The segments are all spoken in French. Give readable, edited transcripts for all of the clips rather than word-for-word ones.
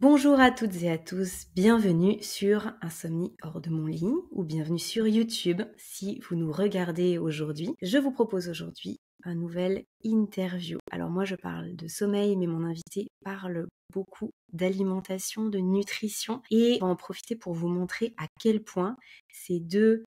Bonjour à toutes et à tous, bienvenue sur Insomnie hors de mon lit ou bienvenue sur YouTube si vous nous regardez aujourd'hui. Je vous propose aujourd'hui un nouvel interview. Alors moi je parle de sommeil mais mon invité parle beaucoup d'alimentation, de nutrition et on va en profiter pour vous montrer à quel point ces deux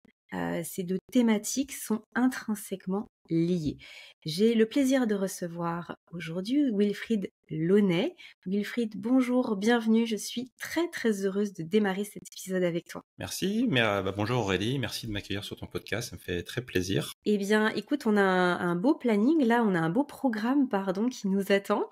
thématiques sont intrinsèquement liées. J'ai le plaisir de recevoir aujourd'hui Wilfried Launay. Wilfried, bonjour, bienvenue. Je suis très très heureuse de démarrer cet épisode avec toi. Merci, bonjour Aurélie, merci de m'accueillir sur ton podcast, ça me fait très plaisir. Eh bien, écoute, on a un beau planning, là, on a un beau programme, pardon, qui nous attend.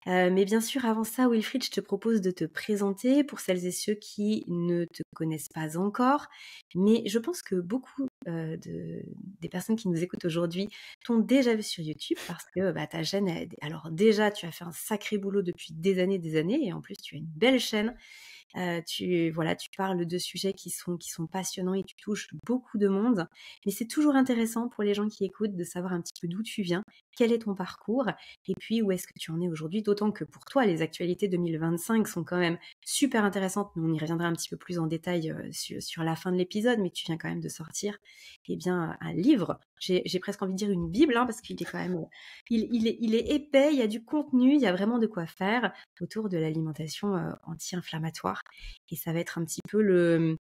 Mais bien sûr, avant ça, Wilfried, je te propose de te présenter pour celles et ceux qui ne te connaissent pas encore. Mais je pense que beaucoup des personnes qui nous écoutent aujourd'hui t'ont déjà vu sur YouTube parce que ta chaîne, alors déjà, tu as fait un sacré boulot depuis des années, et en plus, tu as une belle chaîne. Tu parles de sujets qui sont passionnants et tu touches beaucoup de monde. Mais c'est toujours intéressant pour les gens qui écoutent de savoir un petit peu d'où tu viens, quel est ton parcours et puis où est-ce que tu en es aujourd'hui. D'autant que pour toi, les actualités 2025 sont quand même super intéressantes. Nous, on y reviendra un petit peu plus en détail sur la fin de l'épisode, mais tu viens quand même de sortir un livre. J'ai presque envie de dire une Bible, parce qu'il est quand même, il est épais, il y a du contenu, il y a vraiment de quoi faire autour de l'alimentation anti-inflammatoire. Et ça va être un petit peu le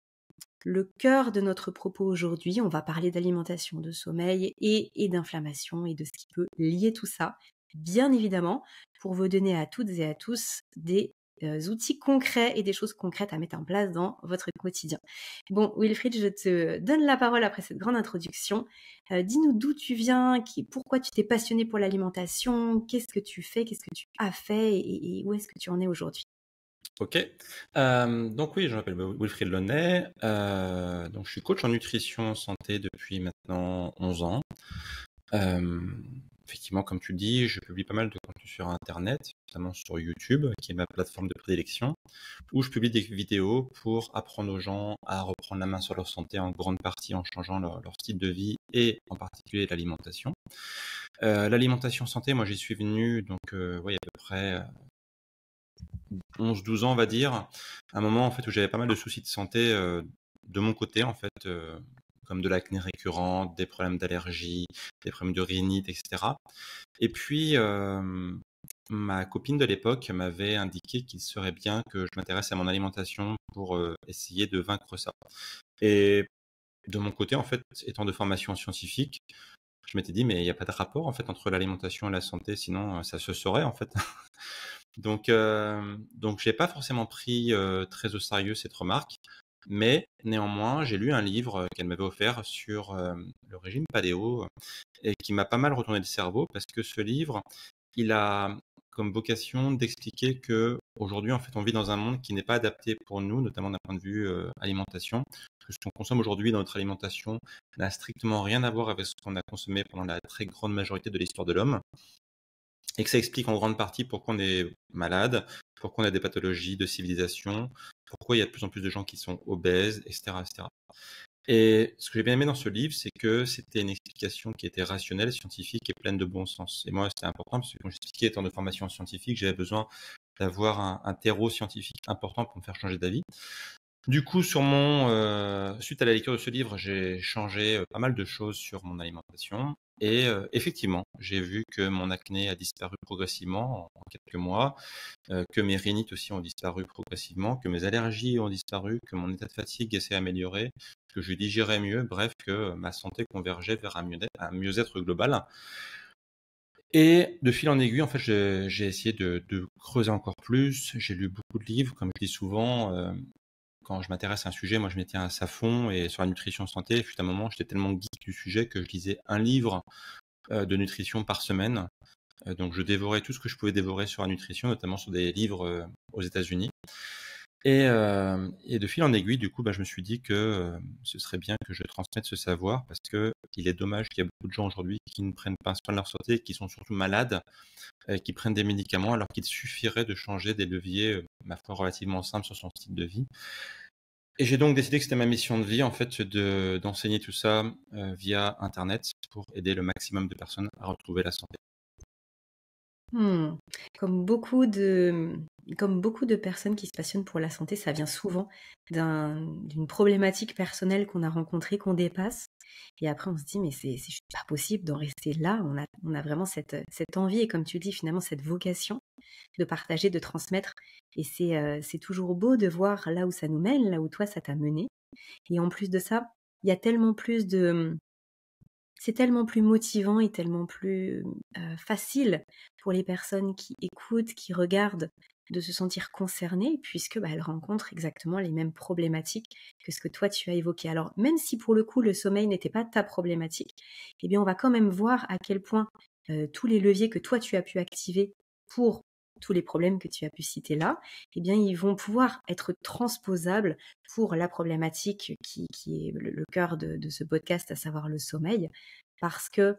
cœur de notre propos aujourd'hui. On va parler d'alimentation, de sommeil et d'inflammation et de ce qui peut lier tout ça, bien évidemment, pour vous donner à toutes et à tous des outils concrets et des choses concrètes à mettre en place dans votre quotidien. Bon, Wilfried, je te donne la parole après cette grande introduction. Dis-nous d'où tu viens, pourquoi tu t'es passionné pour l'alimentation, qu'est-ce que tu fais, qu'est-ce que tu as fait et où est-ce que tu en es aujourd'hui? Ok, donc oui, je m'appelle Wilfried Launay, donc je suis coach en nutrition santé depuis maintenant 11 ans. Effectivement, comme tu le dis, je publie pas mal de contenu sur Internet, notamment sur YouTube, qui est ma plateforme de prédilection, où je publie des vidéos pour apprendre aux gens à reprendre la main sur leur santé en grande partie en changeant leur style de vie et en particulier l'alimentation. L'alimentation santé, moi j'y suis venu donc il y a à peu près 11-12 ans on va dire, un moment en fait où j'avais pas mal de soucis de santé de mon côté en fait, comme de l'acné récurrente, des problèmes d'allergie, des problèmes de rhinite, etc. Et puis ma copine de l'époque m'avait indiqué qu'il serait bien que je m'intéresse à mon alimentation pour essayer de vaincre ça. Et de mon côté en fait, étant de formation scientifique, je m'étais dit mais il n'y a pas de rapport en fait entre l'alimentation et la santé, sinon ça se saurait en fait. Donc j'ai pas forcément pris très au sérieux cette remarque, mais néanmoins j'ai lu un livre qu'elle m'avait offert sur le régime paléo et qui m'a pas mal retourné le cerveau parce que ce livre, il a comme vocation d'expliquer que aujourd'hui en fait on vit dans un monde qui n'est pas adapté pour nous, notamment d'un point de vue alimentation. Que ce qu'on consomme aujourd'hui dans notre alimentation n'a strictement rien à voir avec ce qu'on a consommé pendant la très grande majorité de l'histoire de l'homme. Et que ça explique en grande partie pourquoi on est malade, pourquoi on a des pathologies de civilisation, pourquoi il y a de plus en plus de gens qui sont obèses, etc., etc. Et ce que j'ai bien aimé dans ce livre, c'est que c'était une explication qui était rationnelle, scientifique et pleine de bon sens. Et moi, c'était important parce que, comme j'expliquais, étant de formation scientifique, j'avais besoin d'avoir un terreau scientifique important pour me faire changer d'avis. Du coup, suite à la lecture de ce livre, j'ai changé pas mal de choses sur mon alimentation. Et effectivement, j'ai vu que mon acné a disparu progressivement en quelques mois, que mes rhinites aussi ont disparu progressivement, que mes allergies ont disparu, que mon état de fatigue s'est amélioré, que je digérais mieux, bref, que ma santé convergeait vers un mieux-être global. Et de fil en aiguille, en fait, j'ai essayé de creuser encore plus. J'ai lu beaucoup de livres, comme je dis souvent. Quand je m'intéresse à un sujet, moi je m'y tiens à fond, et sur la nutrition santé, il fut un moment, j'étais tellement geek du sujet que je lisais un livre de nutrition par semaine. Donc je dévorais tout ce que je pouvais dévorer sur la nutrition, notamment sur des livres aux États-Unis. Et de fil en aiguille, du coup, je me suis dit que ce serait bien que je transmette ce savoir parce que il est dommage qu'il y a beaucoup de gens aujourd'hui qui ne prennent pas soin de leur santé, qui sont surtout malades, qui prennent des médicaments alors qu'il suffirait de changer des leviers, ma foi, relativement simples sur son style de vie. Et j'ai donc décidé que c'était ma mission de vie, en fait, d'enseigner tout ça via Internet pour aider le maximum de personnes à retrouver la santé. Mmh. Comme beaucoup de comme beaucoup de personnes qui se passionnent pour la santé, ça vient souvent d'une problématique personnelle qu'on a rencontrée, qu'on dépasse et après on se dit: «Mais c'est juste pas possible d'en rester là». On a vraiment cette envie et comme tu le dis, finalement, cette vocation de partager, de transmettre et c'est toujours beau de voir là où ça nous mène, là où toi ça t'a mené et en plus de ça, il y a tellement plus de c'est tellement plus motivant et tellement plus, facile pour les personnes qui écoutent, qui regardent, de se sentir concernées puisque, bah, elles rencontrent exactement les mêmes problématiques que ce que toi tu as évoqué. Alors même si pour le coup le sommeil n'était pas ta problématique, eh bien on va quand même voir à quel point, tous les leviers que toi tu as pu activer pour tous les problèmes que tu as pu citer là, eh bien ils vont pouvoir être transposables pour la problématique qui est le cœur de ce podcast, à savoir le sommeil. Parce que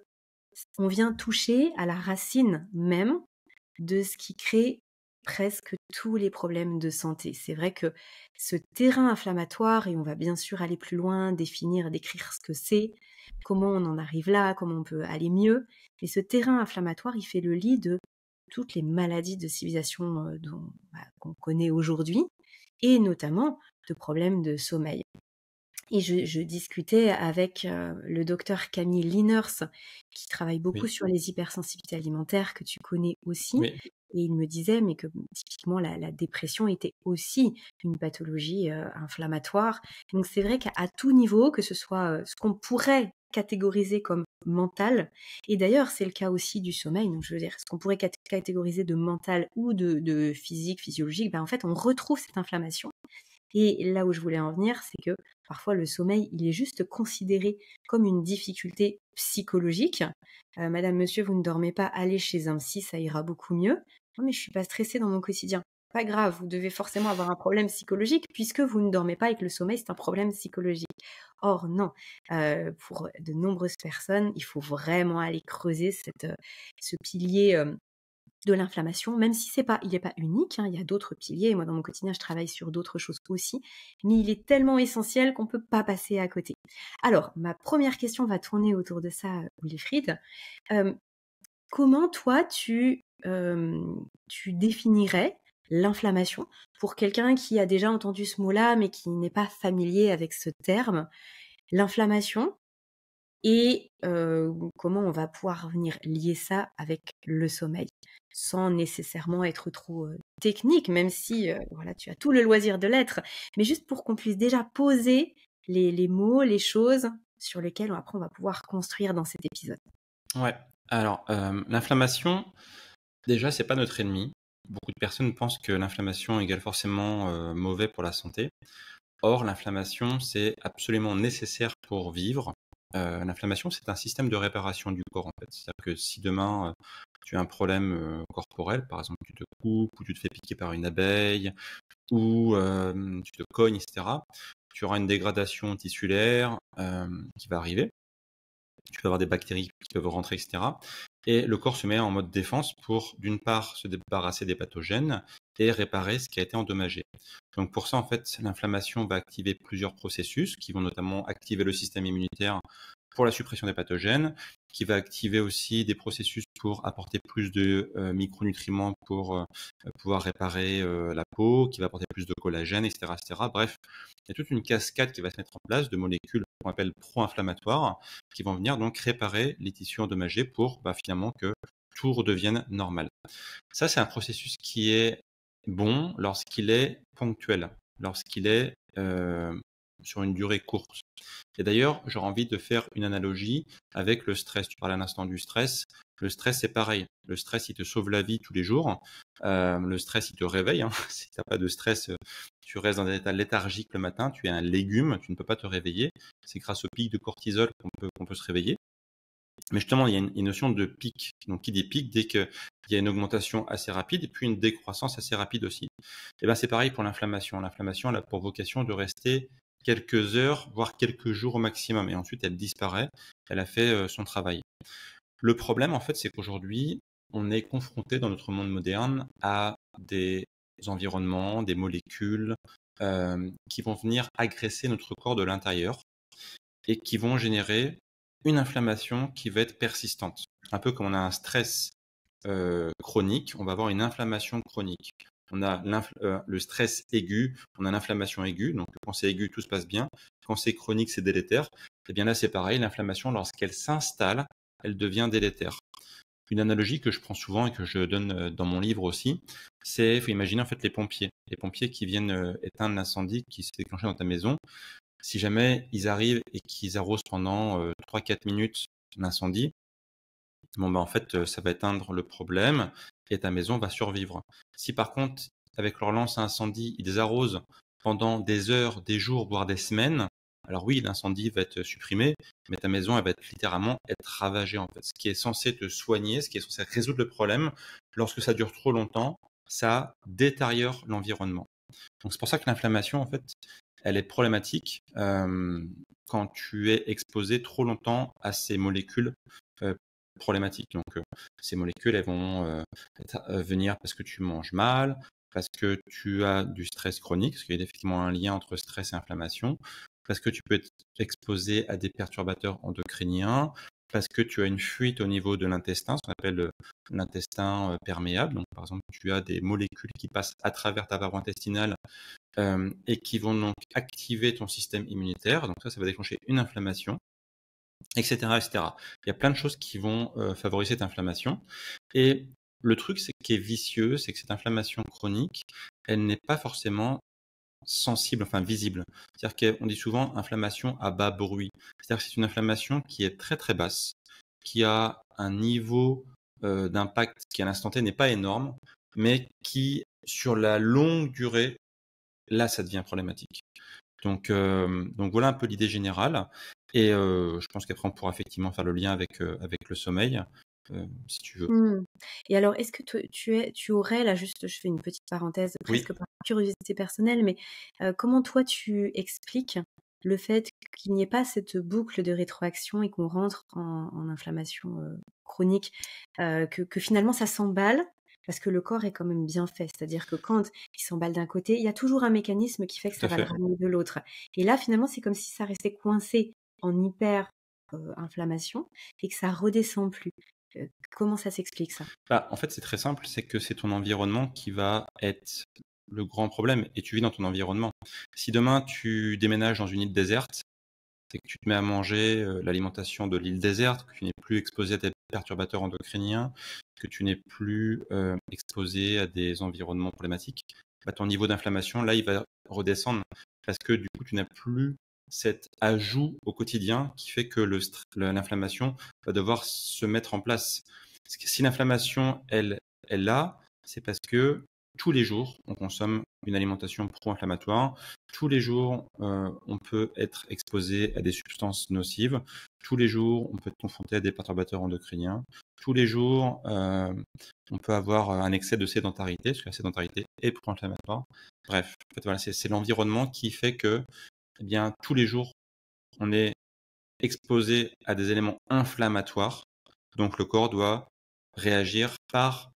on vient toucher à la racine même de ce qui crée presque tous les problèmes de santé. C'est vrai que ce terrain inflammatoire, et on va bien sûr aller plus loin, définir, décrire ce que c'est, comment on en arrive là, comment on peut aller mieux, mais ce terrain inflammatoire, il fait le lit de toutes les maladies de civilisation qu'on connaît aujourd'hui, et notamment de problèmes de sommeil. Et je discutais avec, le docteur Camille Liners, qui travaille beaucoup Oui, sur les hypersensibilités alimentaires, que tu connais aussi. oui, Et il me disait, mais que typiquement la dépression était aussi une pathologie, inflammatoire. Donc c'est vrai qu'à tout niveau, que ce soit, ce qu'on pourrait catégoriser comme mental et d'ailleurs c'est le cas aussi du sommeil, donc je veux dire, ce qu'on pourrait catégoriser de mental ou de physique, physiologique, ben en fait on retrouve cette inflammation et là où je voulais en venir, c'est que parfois le sommeil, il est juste considéré comme une difficulté psychologique. Madame, monsieur, vous ne dormez pas, allez chez un psy, ça ira beaucoup mieux. Non, mais je suis pas stressée dans mon quotidien. Pas grave, vous devez forcément avoir un problème psychologique puisque vous ne dormez pas et que le sommeil, c'est un problème psychologique. Or, non, pour de nombreuses personnes, il faut vraiment aller creuser ce pilier de l'inflammation, même si il n'est pas unique, hein, il y a d'autres piliers. Moi, dans mon quotidien, je travaille sur d'autres choses aussi, mais il est tellement essentiel qu'on ne peut pas passer à côté. Alors, ma première question va tourner autour de ça, Wilfried. Euh, Comment toi, tu définirais l'inflammation pour quelqu'un qui a déjà entendu ce mot-là, mais qui n'est pas familier avec ce terme? L'inflammation, et comment on va pouvoir venir lier ça avec le sommeil, sans nécessairement être trop, technique, même si, voilà, tu as tout le loisir de l'être, mais juste pour qu'on puisse déjà poser les mots, les choses sur lesquelles après on va pouvoir construire dans cet épisode. ouais. Alors, l'inflammation, déjà, c'est pas notre ennemi. Beaucoup de personnes pensent que l'inflammation égale forcément mauvais pour la santé. Or, l'inflammation, c'est absolument nécessaire pour vivre. L'inflammation, c'est un système de réparation du corps, en fait. C'est-à-dire que si demain, tu as un problème corporel, par exemple, tu te coupes ou tu te fais piquer par une abeille ou tu te cognes, etc., tu auras une dégradation tissulaire qui va arriver. Tu peux avoir des bactéries qui peuvent rentrer, etc. Et le corps se met en mode défense pour, d'une part, se débarrasser des pathogènes et réparer ce qui a été endommagé. Donc pour ça, en fait, l'inflammation va activer plusieurs processus qui vont notamment activer le système immunitaire pour la suppression des pathogènes, qui va activer aussi des processus pour apporter plus de micronutriments pour pouvoir réparer la peau, qui va apporter plus de collagène, etc., etc. Bref, il y a toute une cascade qui va se mettre en place de molécules qu'on appelle pro-inflammatoires qui vont venir donc réparer les tissus endommagés pour finalement que tout redevienne normal. Ça, c'est un processus qui est bon lorsqu'il est ponctuel, lorsqu'il est sur une durée courte. Et d'ailleurs, j'aurais envie de faire une analogie avec le stress. Tu parlais à l'instant du stress. Le stress, c'est pareil. Le stress, il te sauve la vie tous les jours. Le stress, il te réveille, hein. Si tu n'as pas de stress, tu restes dans un état léthargique le matin. Tu es un légume, tu ne peux pas te réveiller. C'est grâce au pic de cortisol qu'on peut se réveiller. Mais justement, il y a une notion de pic. Donc, qui dit pic, dès qu'il y a une augmentation assez rapide et puis une décroissance assez rapide aussi. Et ben, c'est pareil pour l'inflammation. L'inflammation, elle a pour vocation de rester quelques heures, voire quelques jours au maximum. Et ensuite, elle disparaît. Elle a fait son travail. Le problème, en fait, c'est qu'aujourd'hui, on est confronté dans notre monde moderne à des environnements, des molécules qui vont venir agresser notre corps de l'intérieur et qui vont générer une inflammation qui va être persistante. Un peu comme on a un stress chronique, on va avoir une inflammation chronique. On a le stress aigu, on a l'inflammation aiguë. Donc, quand c'est aigu, tout se passe bien. Quand c'est chronique, c'est délétère. Et bien là, c'est pareil. L'inflammation, lorsqu'elle s'installe, elle devient délétère. Une analogie que je prends souvent et que je donne dans mon livre aussi, c'est, il faut imaginer en fait les pompiers. Les pompiers qui viennent éteindre l'incendie qui s'est déclenché dans ta maison. Si jamais ils arrivent et qu'ils arrosent pendant 3-4 minutes l'incendie, bon, bah, en fait, ça va éteindre le problème et ta maison va survivre. Si par contre, avec leur lance à incendie, ils arrosent pendant des heures, des jours, voire des semaines, alors oui, l'incendie va être supprimé, mais ta maison, elle va être littéralement être ravagée, en fait. Ce qui est censé te soigner, ce qui est censé résoudre le problème, lorsque ça dure trop longtemps, ça détériore l'environnement. Donc c'est pour ça que l'inflammation, en fait, elle est problématique quand tu es exposé trop longtemps à ces molécules problématiques. Donc ces molécules, elles vont venir parce que tu manges mal, parce que tu as du stress chronique, parce qu'il y a effectivement un lien entre stress et inflammation, parce que tu peux être exposé à des perturbateurs endocriniens, parce que tu as une fuite au niveau de l'intestin, ce qu'on appelle l'intestin perméable. Donc, par exemple, tu as des molécules qui passent à travers ta paroi intestinale et qui vont donc activer ton système immunitaire. Donc ça va déclencher une inflammation, etc., etc. Il y a plein de choses qui vont favoriser cette inflammation. Et le truc qui est vicieux, c'est que cette inflammation chronique, elle n'est pas forcément sensible, enfin visible. C'est-à-dire qu'on dit souvent inflammation à bas bruit. C'est-à-dire que c'est une inflammation qui est très très basse, qui a un niveau d'impact qui à l'instant T n'est pas énorme, mais qui sur la longue durée, là ça devient problématique. Donc voilà un peu l'idée générale. Et je pense qu'après on pourra effectivement faire le lien avec le sommeil, si tu veux. Mmh. Et alors, est-ce que tu aurais là, juste, je fais une petite parenthèse Oui. presque par curiosité personnelle, mais comment toi tu expliques le fait qu'il n'y ait pas cette boucle de rétroaction et qu'on rentre en inflammation chronique, que finalement ça s'emballe parce que le corps est quand même bien fait. C'est-à-dire que quand il s'emballe d'un côté, il y a toujours un mécanisme qui fait que Tout ça à va le fait. ramener de l'autre. Et là, finalement, c'est comme si ça restait coincé en hyper inflammation et que ça redescend plus. Comment ça s'explique ça? Bah, en fait, c'est très simple, c'est que c'est ton environnement qui va être le grand problème et tu vis dans ton environnement. Si demain tu déménages dans une île déserte, c'est que tu te mets à manger l'alimentation de l'île déserte, que tu n'es plus exposé à des perturbateurs endocriniens, que tu n'es plus exposé à des environnements problématiques, bah, ton niveau d'inflammation, là, il va redescendre parce que du coup, tu n'as plus cet ajout au quotidien qui fait que l'inflammation va devoir se mettre en place. Parce que si l'inflammation, elle est là, c'est parce que tous les jours, on consomme une alimentation pro-inflammatoire. Tous les jours, on peut être exposé à des substances nocives. Tous les jours, on peut être confronté à des perturbateurs endocriniens. Tous les jours, on peut avoir un excès de sédentarité, parce que la sédentarité est pro-inflammatoire. Bref, en fait, voilà, c'est l'environnement qui fait que, eh bien, tous les jours, on est exposé à des éléments inflammatoires. Donc, le corps doit réagir par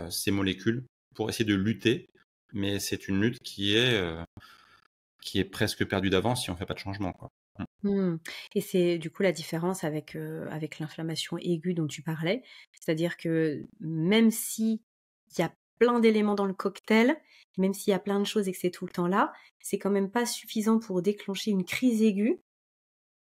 ces molécules pour essayer de lutter. Mais c'est une lutte qui est presque perdue d'avance si on ne fait pas de changement, quoi. Mmh. Et c'est du coup la différence avec l'inflammation aiguë dont tu parlais. C'est-à-dire que même s'il y a plein d'éléments dans le cocktail, même s'il y a plein de choses et que c'est tout le temps là, c'est quand même pas suffisant pour déclencher une crise aiguë,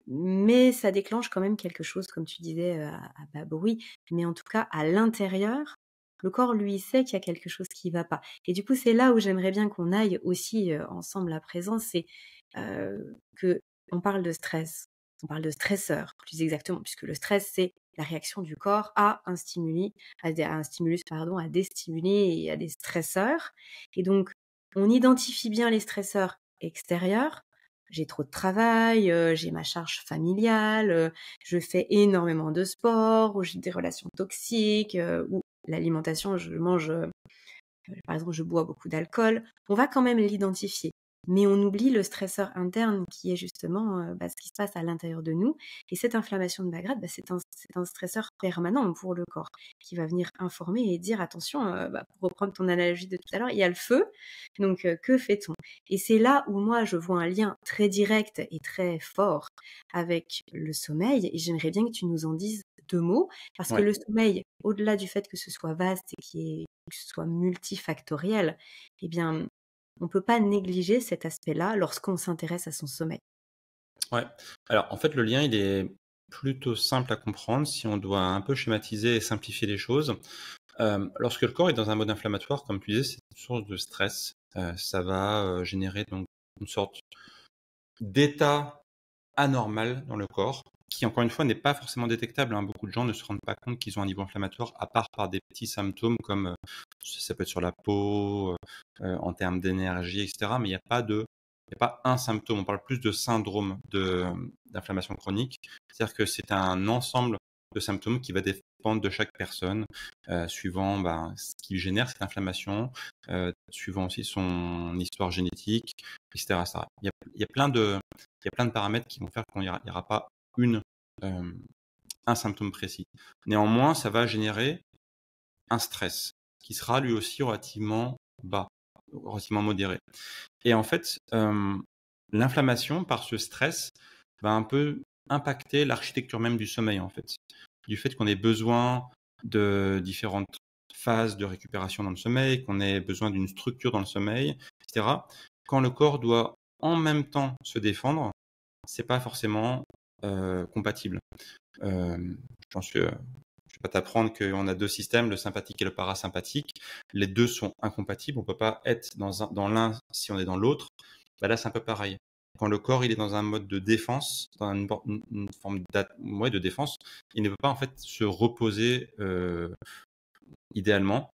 mais ça déclenche quand même quelque chose, comme tu disais, à bas bruit. Mais en tout cas, à l'intérieur, le corps, lui, sait qu'il y a quelque chose qui va pas. Et du coup, c'est là où j'aimerais bien qu'on aille aussi, ensemble à présent, c'est, que on parle de stress. On parle de stresseur, plus exactement, puisque le stress, c'est la réaction du corps à un stimuli, à un stimulus, pardon, à des stimuli et à des stresseurs. Et donc, on identifie bien les stresseurs extérieurs. J'ai trop de travail, j'ai ma charge familiale, je fais énormément de sport, ou j'ai des relations toxiques, ou l'alimentation, je mange, par exemple, je bois beaucoup d'alcool. On va quand même l'identifier. mais on oublie le stresseur interne qui est justement ce qui se passe à l'intérieur de nous. Et cette inflammation de bas grade, c'est un stresseur permanent pour le corps qui va venir informer et dire attention, pour reprendre ton analogie de tout à l'heure, il y a le feu, donc que fait-on? Et c'est là où moi je vois un lien très direct et très fort avec le sommeil et j'aimerais bien que tu nous en dises 2 mots parce que Ouais. le sommeil, au-delà du fait que ce soit vaste et que ce soit multifactoriel, eh bien, on peut pas négliger cet aspect-là lorsqu'on s'intéresse à son sommeil. Ouais. Alors, en fait, le lien, il est plutôt simple à comprendre si on doit un peu schématiser et simplifier les choses. Lorsque le corps est dans un mode inflammatoire, comme tu disais, c'est une source de stress. Ça va générer donc une sorte d'état anormal dans le corps, qui encore une fois n'est pas forcément détectable, hein. Beaucoup de gens ne se rendent pas compte qu'ils ont un niveau inflammatoire, à part par des petits symptômes comme ça peut être sur la peau, en termes d'énergie, etc. Mais il n'y a pas un symptôme. On parle plus de syndrome d'inflammation chronique. C'est-à-dire que c'est un ensemble de symptômes qui va dépendre de chaque personne, suivant ce qui génère cette inflammation, suivant aussi son histoire génétique, etc. etc. Il y a plein de il y a plein de paramètres qui vont faire qu'il n'y aura pas une, euh, un symptôme précis. Néanmoins, ça va générer un stress qui sera lui aussi relativement bas, relativement modéré. Et en fait, l'inflammation par ce stress va un peu impacter l'architecture même du sommeil, en fait. Du fait qu'on ait besoin de différentes phases de récupération dans le sommeil, qu'on ait besoin d'une structure dans le sommeil, etc. Quand le corps doit en même temps se défendre, c'est pas forcément compatible. Je pense que je vais pas t'apprendre qu'on a deux systèmes, le sympathique et le parasympathique. Les deux sont incompatibles. On peut pas être dans l'un si on est dans l'autre. Là, c'est un peu pareil. Quand le corps il est dans un mode de défense, dans une forme de défense, il ne peut pas en fait se reposer idéalement.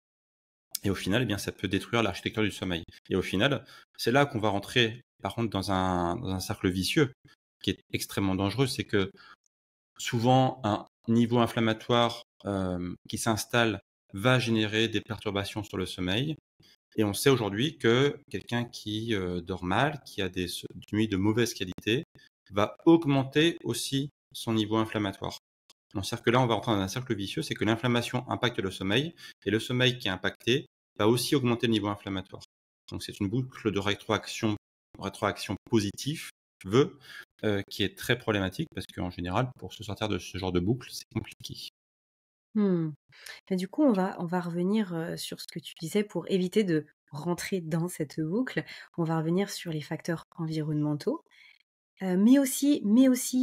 Et au final, eh bien, ça peut détruire l'architecture du sommeil. Et au final, c'est là qu'on va rentrer, par contre, dans un cercle vicieux qui est extrêmement dangereux. C'est que souvent, un niveau inflammatoire qui s'installe va générer des perturbations sur le sommeil. Et on sait aujourd'hui que quelqu'un qui dort mal, qui a des nuits de mauvaise qualité, va augmenter aussi son niveau inflammatoire. Donc, c'est-à-dire que là, on va rentrer dans un cercle vicieux, c'est que l'inflammation impacte le sommeil, et le sommeil qui est impacté va aussi augmenter le niveau inflammatoire. Donc, c'est une boucle de rétroaction positive, qui est très problématique, parce qu'en général, pour se sortir de ce genre de boucle, c'est compliqué. Mmh. Du coup, on va revenir, sur ce que tu disais pour éviter de rentrer dans cette boucle. On va revenir sur les facteurs environnementaux, mais aussi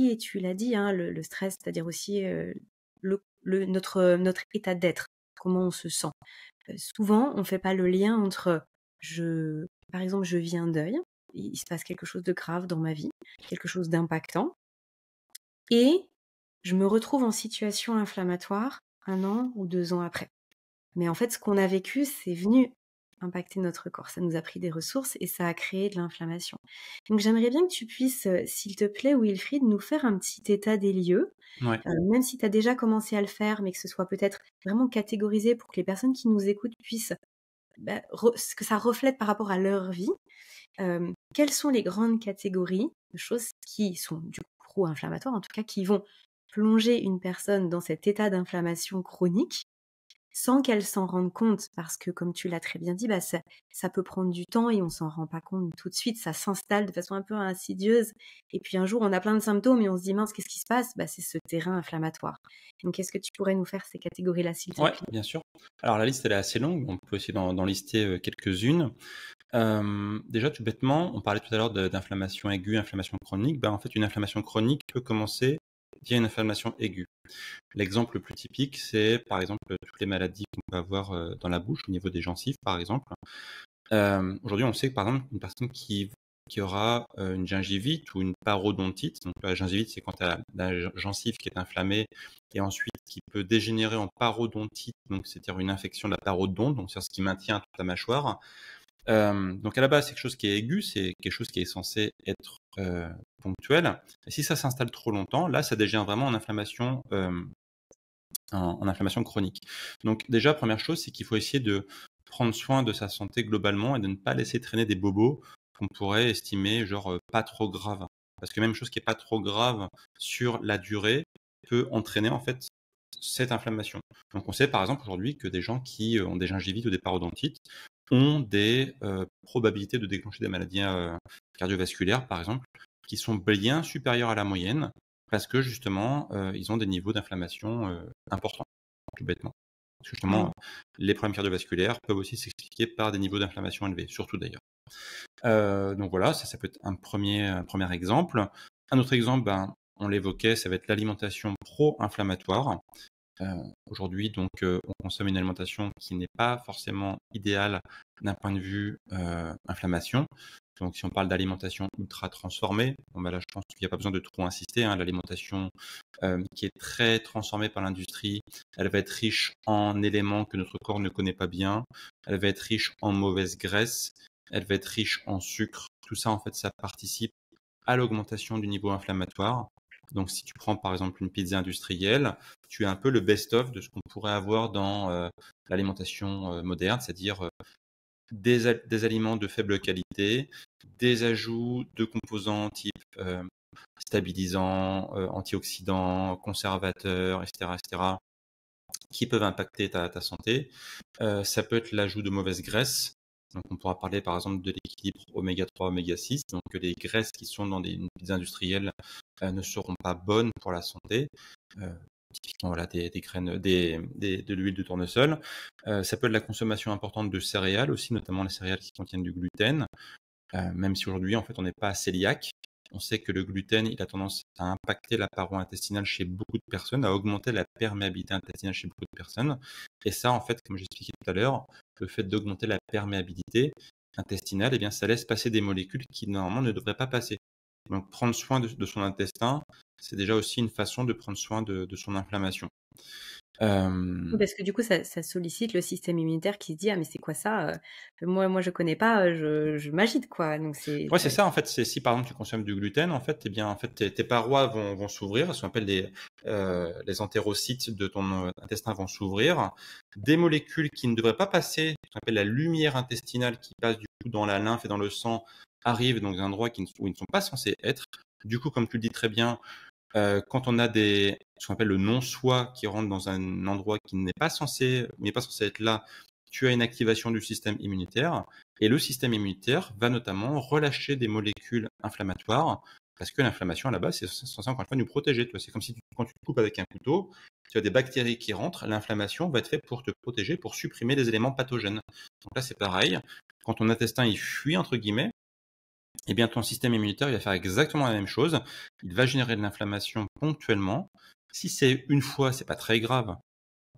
et tu l'as dit, hein, le stress, c'est-à-dire aussi, notre état d'être, comment on se sent. Souvent, on ne fait pas le lien entre par exemple, je vis un deuil, il se passe quelque chose de grave dans ma vie, quelque chose d'impactant et je me retrouve en situation inflammatoire 1 an ou 2 ans après. Mais en fait, ce qu'on a vécu, c'est venu impacter notre corps. Ça nous a pris des ressources et ça a créé de l'inflammation. Donc j'aimerais bien que tu puisses, s'il te plaît, Wilfried, nous faire un petit état des lieux, Ouais. même si tu as déjà commencé à le faire, mais que ce soit peut-être vraiment catégorisé pour que les personnes qui nous écoutent puissent, que ça reflète par rapport à leur vie. Quelles sont les grandes catégories de choses qui sont du coup pro-inflammatoires, en tout cas qui vont plonger une personne dans cet état d'inflammation chronique sans qu'elle s'en rende compte, parce que comme tu l'as très bien dit, ça peut prendre du temps et on s'en rend pas compte tout de suite, ça s'installe de façon un peu insidieuse et puis un jour on a plein de symptômes et on se dit: «Mince, qu'est-ce qui se passe?» C'est ce terrain inflammatoire. Donc est-ce que tu pourrais nous faire ces catégories-là, s'il te Ouais, plaît? bien sûr. Alors la liste elle est assez longue, on peut essayer d'en lister quelques-unes. Déjà tout bêtement, on parlait tout à l'heure d'inflammation aiguë, inflammation chronique. En fait, une inflammation chronique peut commencer via une inflammation aiguë. L'exemple le plus typique, c'est par exemple toutes les maladies qu'on peut avoir dans la bouche, au niveau des gencives par exemple. Aujourd'hui, on sait que par exemple, une personne qui aura une gingivite ou une parodontite, donc la gingivite, c'est quand tu as la gencive qui est inflammée et ensuite qui peut dégénérer en parodontite, donc c'est-à-dire une infection de la parodonte, donc c'est ce qui maintient toute la mâchoire. Donc à la base, c'est quelque chose qui est aigu, c'est quelque chose qui est censé être ponctuel. Et si ça s'installe trop longtemps, là, ça devient vraiment en inflammation chronique. Donc déjà, première chose, c'est qu'il faut essayer de prendre soin de sa santé globalement et de ne pas laisser traîner des bobos qu'on pourrait estimer genre, pas trop grave. Parce que même chose qui est pas trop grave sur la durée peut entraîner en fait cette inflammation. Donc on sait par exemple aujourd'hui que des gens qui, ont des gingivites ou des parodontites ont des, probabilités de déclencher des maladies, cardiovasculaires par exemple, qui sont bien supérieures à la moyenne parce que justement, ils ont des niveaux d'inflammation, importants, tout bêtement. Parce que justement, Mmh. les problèmes cardiovasculaires peuvent aussi s'expliquer par des niveaux d'inflammation élevés, surtout d'ailleurs. Donc voilà, ça peut être un premier exemple. Un autre exemple, ben, on l'évoquait, ça va être l'alimentation pro-inflammatoire. Heu, Aujourd'hui donc, on consomme une alimentation qui n'est pas forcément idéale d'un point de vue, inflammation. Donc si on parle d'alimentation ultra transformée, bon bah là je pense qu'il y a pas besoin de trop insister, hein. L'alimentation, qui est très transformée par l'industrie, elle va être riche en éléments que notre corps ne connaît pas bien, elle va être riche en mauvaises graisses, elle va être riche en sucre. Tout ça en fait, ça participe à l'augmentation du niveau inflammatoire. Donc si tu prends par exemple une pizza industrielle, tu as un peu le best-of de ce qu'on pourrait avoir dans, l'alimentation, moderne, c'est-à-dire, des aliments de faible qualité, des ajouts de composants type, stabilisants, antioxydants, conservateurs et cetera, qui peuvent impacter ta santé. Ça peut être l'ajout de mauvaises graisses. Donc on pourra parler par exemple de l'équilibre oméga 3, oméga 6. Donc les graisses qui sont dans des pizzas industrielles, ne seront pas bonnes pour la santé. Heu, Typiquement voilà des graines, de l'huile de tournesol. Ça peut être la consommation importante de céréales aussi, notamment les céréales qui contiennent du gluten. Même si aujourd'hui, en fait, on n'est pas cœliaque, on sait que le gluten, il a tendance à impacter la paroi intestinale chez beaucoup de personnes, à augmenter la perméabilité intestinale chez beaucoup de personnes. Et ça, en fait, comme j'expliquais tout à l'heure, le fait d'augmenter la perméabilité intestinale, eh bien, ça laisse passer des molécules qui, normalement, ne devraient pas passer. Donc, prendre soin de son intestin, c'est déjà aussi une façon de prendre soin de son inflammation. Oui, Euh, parce que du coup, ça sollicite le système immunitaire qui se dit: «Ah mais c'est quoi ça? Moi je connais pas, je m'agite quoi». Donc Ouais, ça c'est ça, en fait, c'est si par exemple tu consommes du gluten, en fait, eh bien, en fait, tes parois vont s'ouvrir, ce qu'on appelle les entérocytes de ton intestin vont s'ouvrir. Des molécules qui ne devraient pas passer, ce qu'on appelle la lumière intestinale qui passe du coup dans la lymphe et dans le sang, arrivent dans des endroits où ils ne sont pas censés être. Du coup, comme tu le dis très bien, quand on a ce qu'on appelle le non-soi qui rentre dans un endroit qui n'est pas censé être là, tu as une activation du système immunitaire et le système immunitaire va notamment relâcher des molécules inflammatoires parce que l'inflammation à la base, c'est censé encore une fois nous protéger. Tu vois, c'est comme si quand tu te coupes avec un couteau, tu as des bactéries qui rentrent, l'inflammation va être faite pour te protéger, pour supprimer des éléments pathogènes. Donc là, c'est pareil. Quand ton intestin il fuit entre guillemets, eh bien ton système immunitaire, il va faire exactement la même chose. Il va générer de l'inflammation ponctuellement. Si c'est une fois, c'est pas très grave.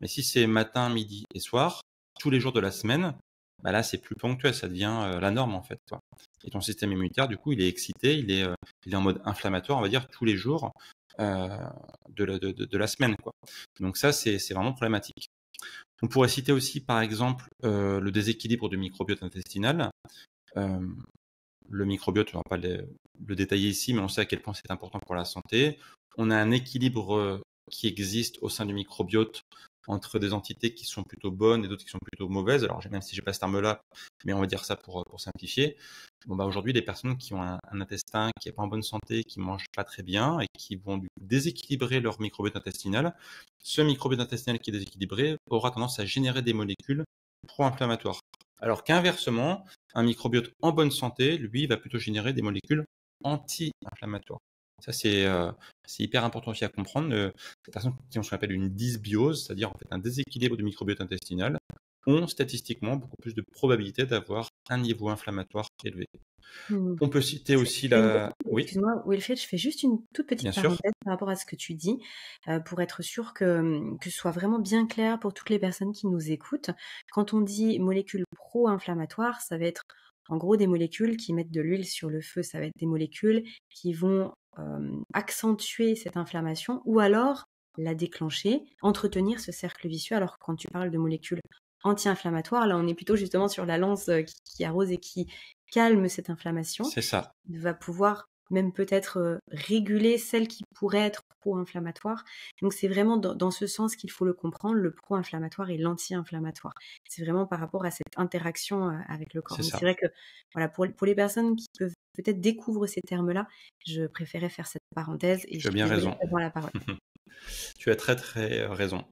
Mais si c'est matin, midi et soir, tous les jours de la semaine, bah là, c'est plus ponctuel, ça devient la norme en fait, quoi. Et ton système immunitaire, du coup, il est excité, il est en mode inflammatoire, on va dire, tous les jours euh, de la semaine, quoi. Donc ça, c'est vraiment problématique. On pourrait citer aussi, par exemple, le déséquilibre du microbiote intestinal. Euh, le microbiote, on ne va pas le détailler ici, mais on sait à quel point c'est important pour la santé. On a un équilibre qui existe au sein du microbiote entre des entités qui sont plutôt bonnes et d'autres qui sont plutôt mauvaises. Alors, même si j'ai pas ce terme-là, mais on va dire ça pour simplifier. Bon, bah, aujourd'hui, les personnes qui ont un intestin qui n'est pas en bonne santé, qui mangent pas très bien et qui vont du coup déséquilibrer leur microbiote intestinal, ce microbiote intestinal qui est déséquilibré aura tendance à générer des molécules pro-inflammatoires. Alors qu'inversement, un microbiote en bonne santé, lui, va plutôt générer des molécules anti-inflammatoires. Ça, c'est hyper important aussi à comprendre. Les personnes qui ont ce qu'on appelle une dysbiose, c'est-à-dire en fait un déséquilibre du microbiote intestinal, ont statistiquement beaucoup plus de probabilité d'avoir un niveau inflammatoire élevé. Mmh. On peut citer aussi C'est une la... Oui, Excuse-moi Wilfried, je fais juste une toute bien petite sûr. parenthèse par rapport à ce que tu dis, pour être sûr que ce soit vraiment bien clair pour toutes les personnes qui nous écoutent. Quand on dit molécules pro-inflammatoires, ça va être en gros des molécules qui mettent de l'huile sur le feu. Ça va être des molécules qui vont, accentuer cette inflammation ou alors la déclencher, entretenir ce cercle vicieux. Alors quand tu parles de molécules anti-inflammatoires, là on est plutôt justement sur la lance, qui arrose et qui calme cette inflammation, C'est ça. va pouvoir même peut-être réguler celles qui pourraient être pro-inflammatoires. Donc c'est vraiment dans ce sens qu'il faut le comprendre, le pro-inflammatoire et l'anti-inflammatoire. C'est vraiment par rapport à cette interaction avec le corps. C'est Donc c'est ça. vrai que voilà, pour les personnes qui peuvent peut-être découvrir ces termes-là, je préférais faire cette parenthèse et Tu je as suis bien désolée raison. de t'avoir la parole. Tu as très très raison.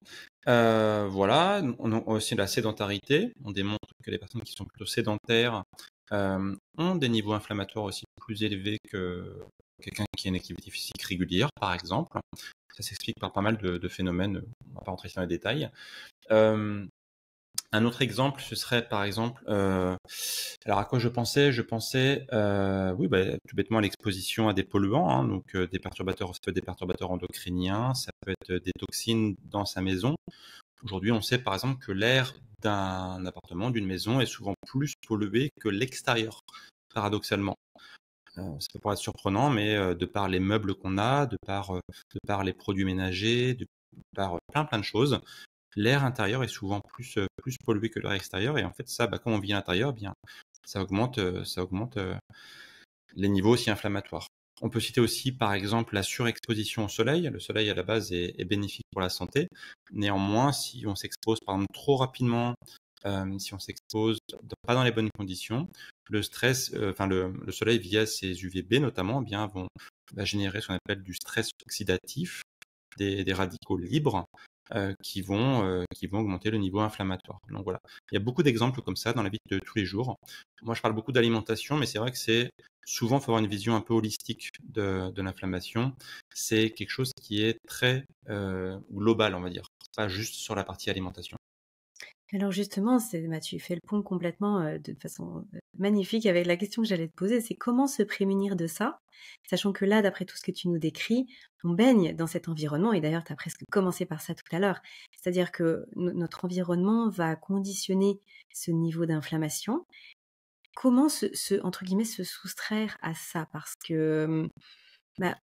Voilà, on a aussi la sédentarité. On démontre que les personnes qui sont plutôt sédentaires ont des niveaux inflammatoires aussi plus élevés que quelqu'un qui a une activité physique régulière, par exemple. Ça s'explique par pas mal de phénomènes. On ne va pas rentrer dans les détails. Euh, un autre exemple, ce serait par exemple, alors à quoi je pensais? Je pensais, oui, tout bêtement à l'exposition à des polluants, hein, donc des perturbateurs, ça peut être des perturbateurs endocriniens, ça peut être des toxines dans sa maison. Aujourd'hui, on sait par exemple que l'air d'un appartement, d'une maison est souvent plus pollué que l'extérieur, paradoxalement. Ça peut paraître surprenant, mais de par les meubles qu'on a, de par les produits ménagers, de par plein de choses, l'air intérieur est souvent plus pollué que l'air extérieur. Et en fait, ça, quand on vit à l'intérieur, bien, ça augmente les niveaux aussi inflammatoires. On peut citer aussi, par exemple, la surexposition au soleil. Le soleil, à la base, est bénéfique pour la santé. Néanmoins, si on s'expose, par exemple, trop rapidement, si on s'expose pas dans les bonnes conditions, le stress, le soleil via ses UVB notamment, eh bien, va générer ce qu'on appelle du stress oxydatif, des radicaux libres qui vont augmenter le niveau inflammatoire. Donc voilà, il y a beaucoup d'exemples comme ça dans la vie de tous les jours. Moi, je parle beaucoup d'alimentation, mais c'est vrai que c'est souvent, il faut avoir une vision un peu holistique de l'inflammation. C'est quelque chose qui est très global, on va dire, pas juste sur la partie alimentation. Alors justement, tu fais le pont complètement de façon magnifique avec la question que j'allais te poser, c'est comment se prémunir de ça, sachant que là, d'après tout ce que tu nous décris, on baigne dans cet environnement, et d'ailleurs, tu as presque commencé par ça tout à l'heure, c'est-à-dire que notre environnement va conditionner ce niveau d'inflammation. Comment entre guillemets, se soustraire à ça? Parce que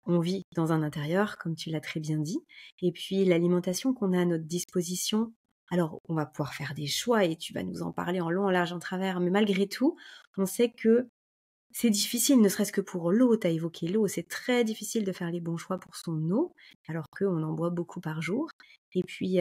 on vit dans un intérieur, comme tu l'as très bien dit, et puis l'alimentation qu'on a à notre disposition, alors on va pouvoir faire des choix et tu vas nous en parler en long, en large, en travers, mais malgré tout, on sait que c'est difficile, ne serait-ce que pour l'eau, tu as évoqué l'eau, c'est très difficile de faire les bons choix pour son eau, alors qu'on en boit beaucoup par jour. Et puis,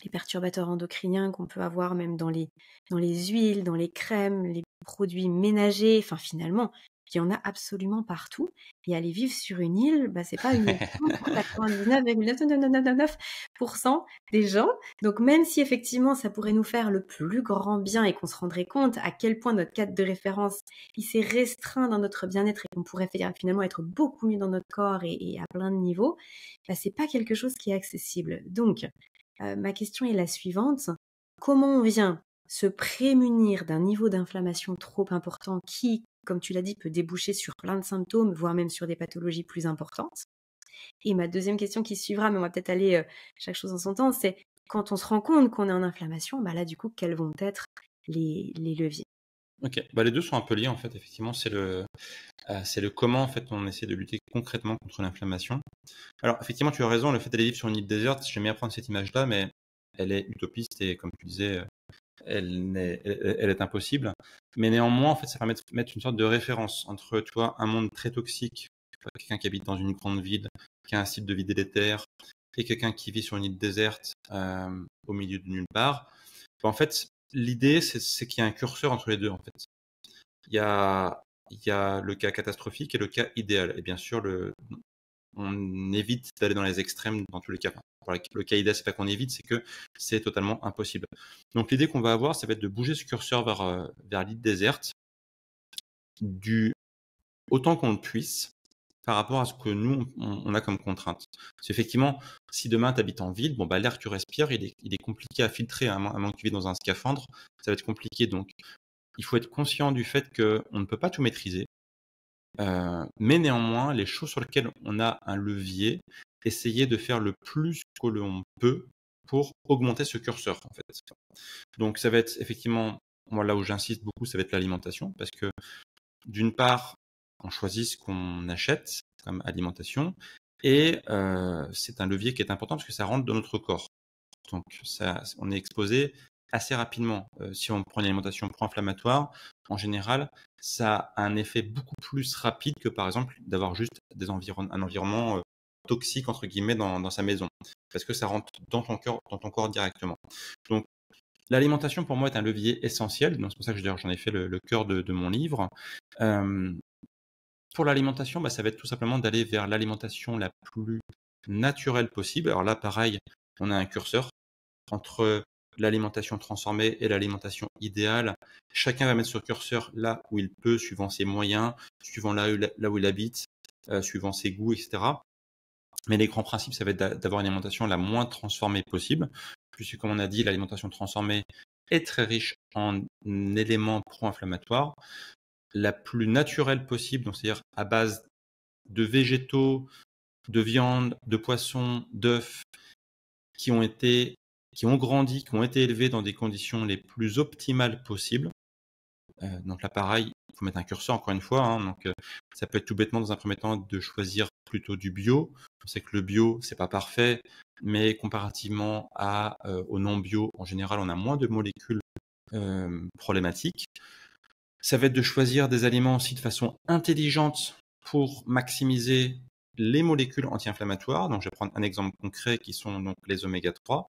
les perturbateurs endocriniens qu'on peut avoir même dans les huiles, dans les crèmes, les produits ménagers, enfin finalement, il y en a absolument partout. Et aller vivre sur une île, c'est pas une option pour 99,99999% des gens. Donc même si effectivement ça pourrait nous faire le plus grand bien et qu'on se rendrait compte à quel point notre cadre de référence il s'est restreint dans notre bien-être et qu'on pourrait finalement être beaucoup mieux dans notre corps et à plein de niveaux, c'est pas quelque chose qui est accessible. Donc ma question est la suivante. Comment on vient se prémunir d'un niveau d'inflammation trop important qui, comme tu l'as dit, peut déboucher sur plein de symptômes, voire même sur des pathologies plus importantes? Et ma deuxième question qui suivra, mais on va peut-être aller chaque chose en son temps, c'est quand on se rend compte qu'on est en inflammation, là du coup, quels vont être les leviers? Ok, les deux sont un peu liés en fait. Effectivement, c'est le comment en fait on essaie de lutter concrètement contre l'inflammation. Alors effectivement, tu as raison. Le fait d'aller vivre sur une île déserte, j'aime bien prendre cette image-là, mais elle est utopiste et comme tu disais, elle est impossible. Mais néanmoins, en fait, ça permet de mettre une sorte de référence entre, tu vois, un monde très toxique, quelqu'un qui habite dans une grande ville, qui a un style de vie délétère, et quelqu'un qui vit sur une île déserte au milieu de nulle part. En fait, l'idée, c'est qu'il y a un curseur entre les deux. En fait, il y a, il y a le cas catastrophique et le cas idéal. Et bien sûr, on évite d'aller dans les extrêmes dans tous les cas. Enfin, le cas idéal, c'est pas qu'on évite, c'est que c'est totalement impossible. Donc l'idée qu'on va avoir, ça va être de bouger ce curseur vers l'île déserte du autant qu'on le puisse par rapport à ce que nous, on a comme contrainte. Parce qu'effectivement, si demain tu habites en ville, l'air que tu respires, il est compliqué à filtrer, à moins que tu vis dans un scaphandre, ça va être compliqué. Donc il faut être conscient du fait qu'on ne peut pas tout maîtriser. Mais néanmoins, les choses sur lesquelles on a un levier, essayer de faire le plus que l'on peut pour augmenter ce curseur, en fait. Donc ça va être effectivement, moi là où j'insiste beaucoup, ça va être l'alimentation, parce que d'une part, on choisit ce qu'on achète comme alimentation, et c'est un levier qui est important parce que ça rentre dans notre corps. Donc on est exposé assez rapidement. Si on prend une alimentation pro-inflammatoire, en général, ça a un effet beaucoup plus rapide que par exemple d'avoir juste un environnement toxique entre guillemets dans sa maison, parce que ça rentre dans ton corps directement. Donc l'alimentation pour moi est un levier essentiel, donc c'est pour ça que j'en ai fait le cœur de mon livre. Euh, pour l'alimentation, ça va être tout simplement d'aller vers l'alimentation la plus naturelle possible. Alors là, pareil, on a un curseur entre l'alimentation transformée et l'alimentation idéale. Chacun va mettre ce curseur là où il peut, suivant ses moyens, suivant là où il habite, suivant ses goûts, etc. Mais les grands principes, ça va être d'avoir une alimentation la moins transformée possible, puisque comme on a dit, l'alimentation transformée est très riche en éléments pro-inflammatoires, la plus naturelle possible, donc c'est-à-dire à base de végétaux, de viande, de poissons, d'œufs, qui ont grandi, qui ont été élevés dans des conditions les plus optimales possibles. Donc là, pareil, il faut mettre un curseur encore une fois. Donc ça peut être tout bêtement dans un premier temps de choisir plutôt du bio. On sait que le bio, c'est pas parfait, mais comparativement au non bio, en général, on a moins de molécules problématiques. Ça va être de choisir des aliments aussi de façon intelligente pour maximiser les molécules anti-inflammatoires. Donc je vais prendre un exemple concret qui sont donc les oméga 3.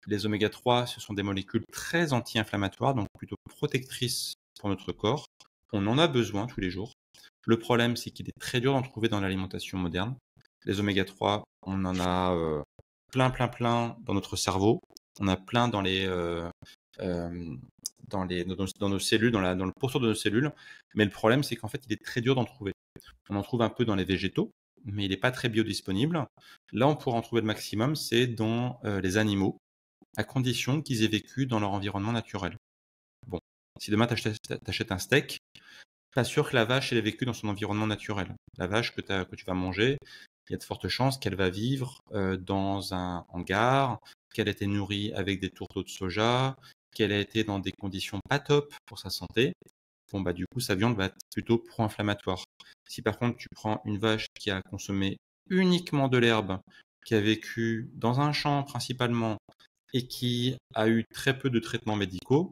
Les oméga 3, ce sont des molécules très anti-inflammatoires, donc plutôt protectrices pour notre corps. On en a besoin tous les jours. Le problème, c'est qu'il est très dur d'en trouver dans l'alimentation moderne. Les oméga 3, on en a plein dans notre cerveau. On a plein dans nos cellules, dans le pourtour de nos cellules. Mais le problème, c'est qu'en fait, il est très dur d'en trouver. On en trouve un peu dans les végétaux, mais il n'est pas très biodisponible. Là, on pourra en trouver le maximum, c'est dans les animaux, à condition qu'ils aient vécu dans leur environnement naturel. Bon, si demain tu achètes un steak, pas sûr que la vache elle ait vécu dans son environnement naturel. La vache que tu vas manger, il y a de fortes chances qu'elle va vivre dans un hangar, qu'elle a été nourrie avec des tourteaux de soja, qu'elle a été dans des conditions pas top pour sa santé. Bon, du coup, sa viande va être plutôt pro-inflammatoire. Si par contre tu prends une vache qui a consommé uniquement de l'herbe, qui a vécu dans un champ principalement, et qui a eu très peu de traitements médicaux,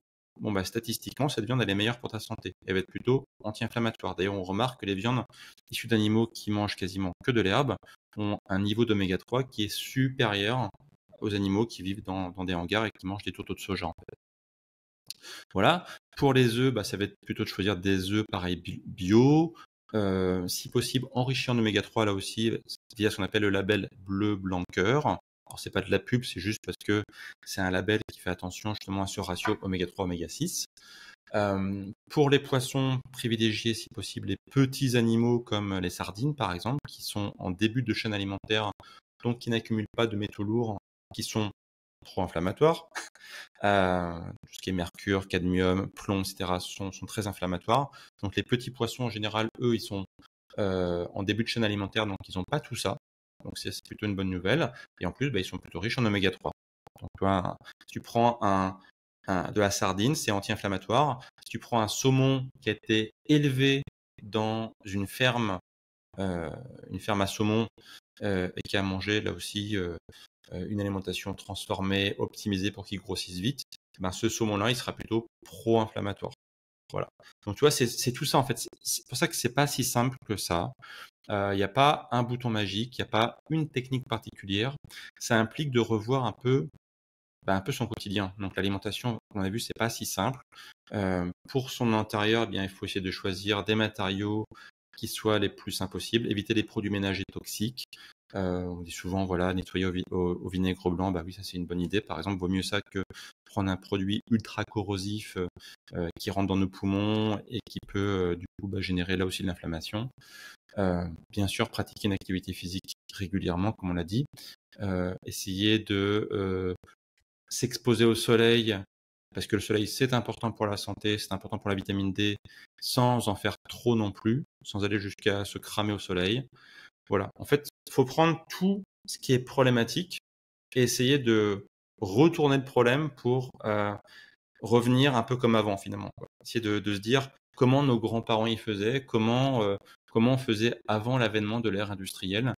statistiquement, cette viande, elle est meilleure pour ta santé. Elle va être plutôt anti-inflammatoire. D'ailleurs, on remarque que les viandes issues d'animaux qui mangent quasiment que de l'herbe ont un niveau d'oméga 3 qui est supérieur aux animaux qui vivent dans des hangars et qui mangent des tourteaux de soja, en fait. Voilà. Pour les œufs, ça va être plutôt de choisir des œufs pareil bio, si possible enrichis en oméga 3 là aussi via ce qu'on appelle le label bleu blanc cœur. Alors c'est pas de la pub, c'est juste parce que c'est un label qui fait attention justement à ce ratio oméga 3 oméga 6. Pour les poissons, privilégier si possible les petits animaux comme les sardines par exemple, qui sont en début de chaîne alimentaire, donc qui n'accumulent pas de métaux lourds, qui sont pro-inflammatoires. Tout ce qui est mercure, cadmium, plomb, etc. sont très inflammatoires. Donc les petits poissons en général, eux, ils sont en début de chaîne alimentaire, donc ils n'ont pas tout ça. Donc c'est plutôt une bonne nouvelle. Et en plus, ils sont plutôt riches en oméga 3. Donc si tu prends de la sardine, c'est anti-inflammatoire. Si tu prends un saumon qui a été élevé dans une ferme à saumon et qui a mangé là aussi une alimentation transformée, optimisée pour qu'il grossisse vite, ce saumon-là, il sera plutôt pro-inflammatoire. Voilà. Donc tu vois, c'est tout ça en fait. C'est pour ça que c'est pas si simple que ça. Il n'y a pas un bouton magique, il n'y a pas une technique particulière. Ça implique de revoir un peu son quotidien. Donc l'alimentation, on a vu, c'est pas si simple. Pour son intérieur, il faut essayer de choisir des matériaux qui soient les plus simples possibles, éviter les produits ménagers toxiques. On dit souvent, nettoyer au vinaigre blanc, oui, ça c'est une bonne idée. Par exemple, vaut mieux ça que prendre un produit ultra corrosif qui rentre dans nos poumons et qui peut du coup générer là aussi de l'inflammation. Bien sûr, pratiquer une activité physique régulièrement, comme on l'a dit. Essayer de s'exposer au soleil, parce que le soleil c'est important pour la santé, c'est important pour la vitamine D, sans en faire trop non plus, sans aller jusqu'à se cramer au soleil. Voilà. En fait, il faut prendre tout ce qui est problématique et essayer de retourner le problème pour revenir un peu comme avant finalement. Essayer de se dire comment nos grands-parents y faisaient, comment on faisait avant l'avènement de l'ère industrielle.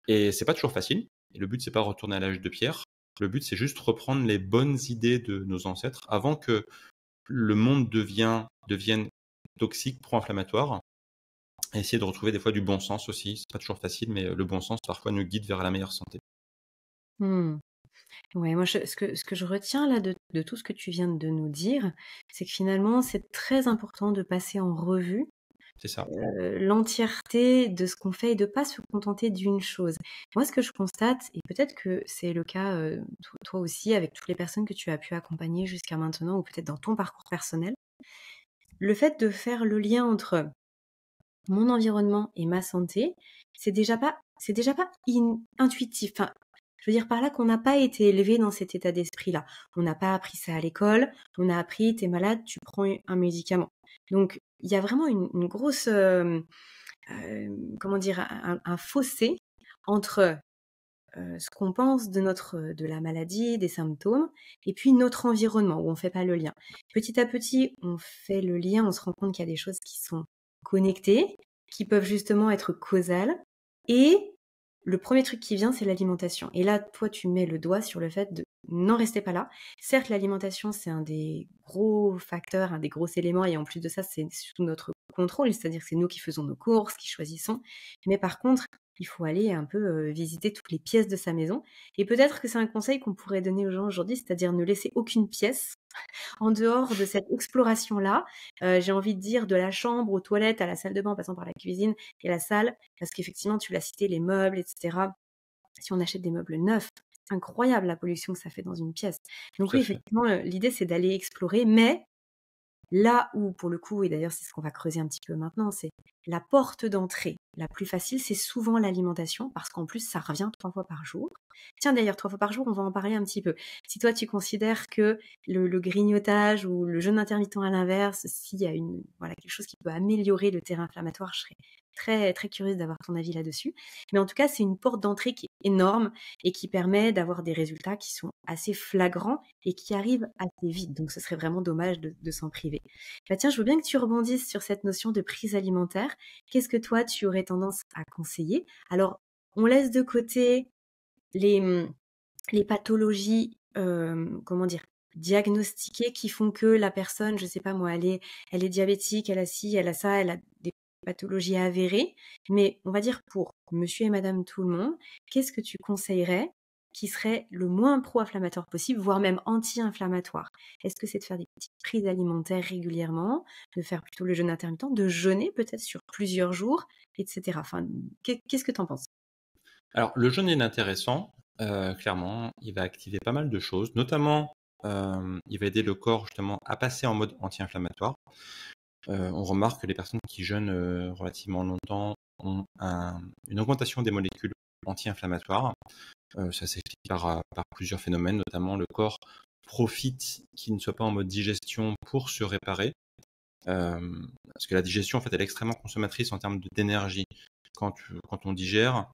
Et c'est pas toujours facile. Et le but c'est pas de retourner à l'âge de pierre, Le but, c'est juste reprendre les bonnes idées de nos ancêtres avant que le monde devienne toxique, pro-inflammatoire. Et essayer de retrouver des fois du bon sens aussi. C'est pas toujours facile, mais le bon sens parfois nous guide vers la meilleure santé. Mmh. Ouais, moi, ce que je retiens là de tout ce que tu viens de nous dire, c'est que finalement, c'est très important de passer en revue C'est ça. l'entièreté de ce qu'on fait et de pas se contenter d'une chose. Moi, ce que je constate, et peut-être que c'est le cas toi aussi avec toutes les personnes que tu as pu accompagner jusqu'à maintenant, ou peut-être dans ton parcours personnel, le fait de faire le lien entre mon environnement et ma santé, c'est déjà pas intuitif. Enfin, je veux dire par là qu'on n'a pas été élevé dans cet état d'esprit-là. On n'a pas appris ça à l'école. On a appris, t'es malade, tu prends un médicament. Donc, il y a vraiment une grosse, comment dire, un fossé entre ce qu'on pense de la maladie, des symptômes, et puis notre environnement où on fait pas le lien. Petit à petit, on fait le lien, on se rend compte qu'il y a des choses qui sont connectées, qui peuvent justement être causales, et le premier truc qui vient, c'est l'alimentation. Et là, toi, tu mets le doigt sur le fait de n'en rester pas là. Certes, l'alimentation, c'est un des gros facteurs, un des gros éléments, et en plus de ça, c'est sous notre contrôle, c'est-à-dire que c'est nous qui faisons nos courses, qui choisissons. Mais par contre, il faut aller un peu visiter toutes les pièces de sa maison. Et peut-être que c'est un conseil qu'on pourrait donner aux gens aujourd'hui, c'est-à-dire ne laisser aucune pièce en dehors de cette exploration-là. J'ai envie de dire de la chambre aux toilettes, à la salle de bain, en passant par la cuisine et la salle, parce qu'effectivement, tu l'as cité, les meubles, etc. Si on achète des meubles neufs, c'est incroyable la pollution que ça fait dans une pièce. Donc Tout à oui, fait. effectivement, l'idée, c'est d'aller explorer, mais là où, pour le coup, et d'ailleurs c'est ce qu'on va creuser un petit peu maintenant, c'est la porte d'entrée la plus facile, c'est souvent l'alimentation, parce qu'en plus, ça revient 3 fois par jour. Tiens, d'ailleurs, 3 fois par jour, on va en parler un petit peu. Si toi, tu considères que le grignotage ou le jeûne intermittent à l'inverse, s'il y a voilà, quelque chose qui peut améliorer le terrain inflammatoire, je serais très, très curieuse d'avoir ton avis là-dessus. Mais en tout cas, c'est une porte d'entrée qui est énorme et qui permet d'avoir des résultats qui sont assez flagrants et qui arrivent assez vite. Donc, ce serait vraiment dommage de s'en priver. Bah tiens, je veux bien que tu rebondisses sur cette notion de prise alimentaire. Qu'est-ce que toi, tu aurais tendance à conseiller? Alors, on laisse de côté les, les pathologies, comment dire, diagnostiquées qui font que la personne, je sais pas moi, elle est diabétique, elle a ci, elle a ça, elle a des pathologies avérées. Mais on va dire pour monsieur et madame tout le monde, qu'est-ce que tu conseillerais qui serait le moins pro-inflammatoire possible, voire même anti-inflammatoire? Est-ce que c'est de faire des petites prises alimentaires régulièrement, de faire plutôt le jeûne intermittent, de jeûner peut-être sur plusieurs jours, etc. Enfin, qu'est-ce que tu en penses? Alors, le jeûne est intéressant. Clairement, il va activer pas mal de choses. Notamment, il va aider le corps justement à passer en mode anti-inflammatoire. On remarque que les personnes qui jeûnent relativement longtemps ont une augmentation des molécules anti-inflammatoires. Ça s'explique par plusieurs phénomènes, notamment le corps profite qu'il ne soit pas en mode digestion pour se réparer. Parce que la digestion, en fait, elle est extrêmement consommatrice en termes d'énergie. Quand on digère,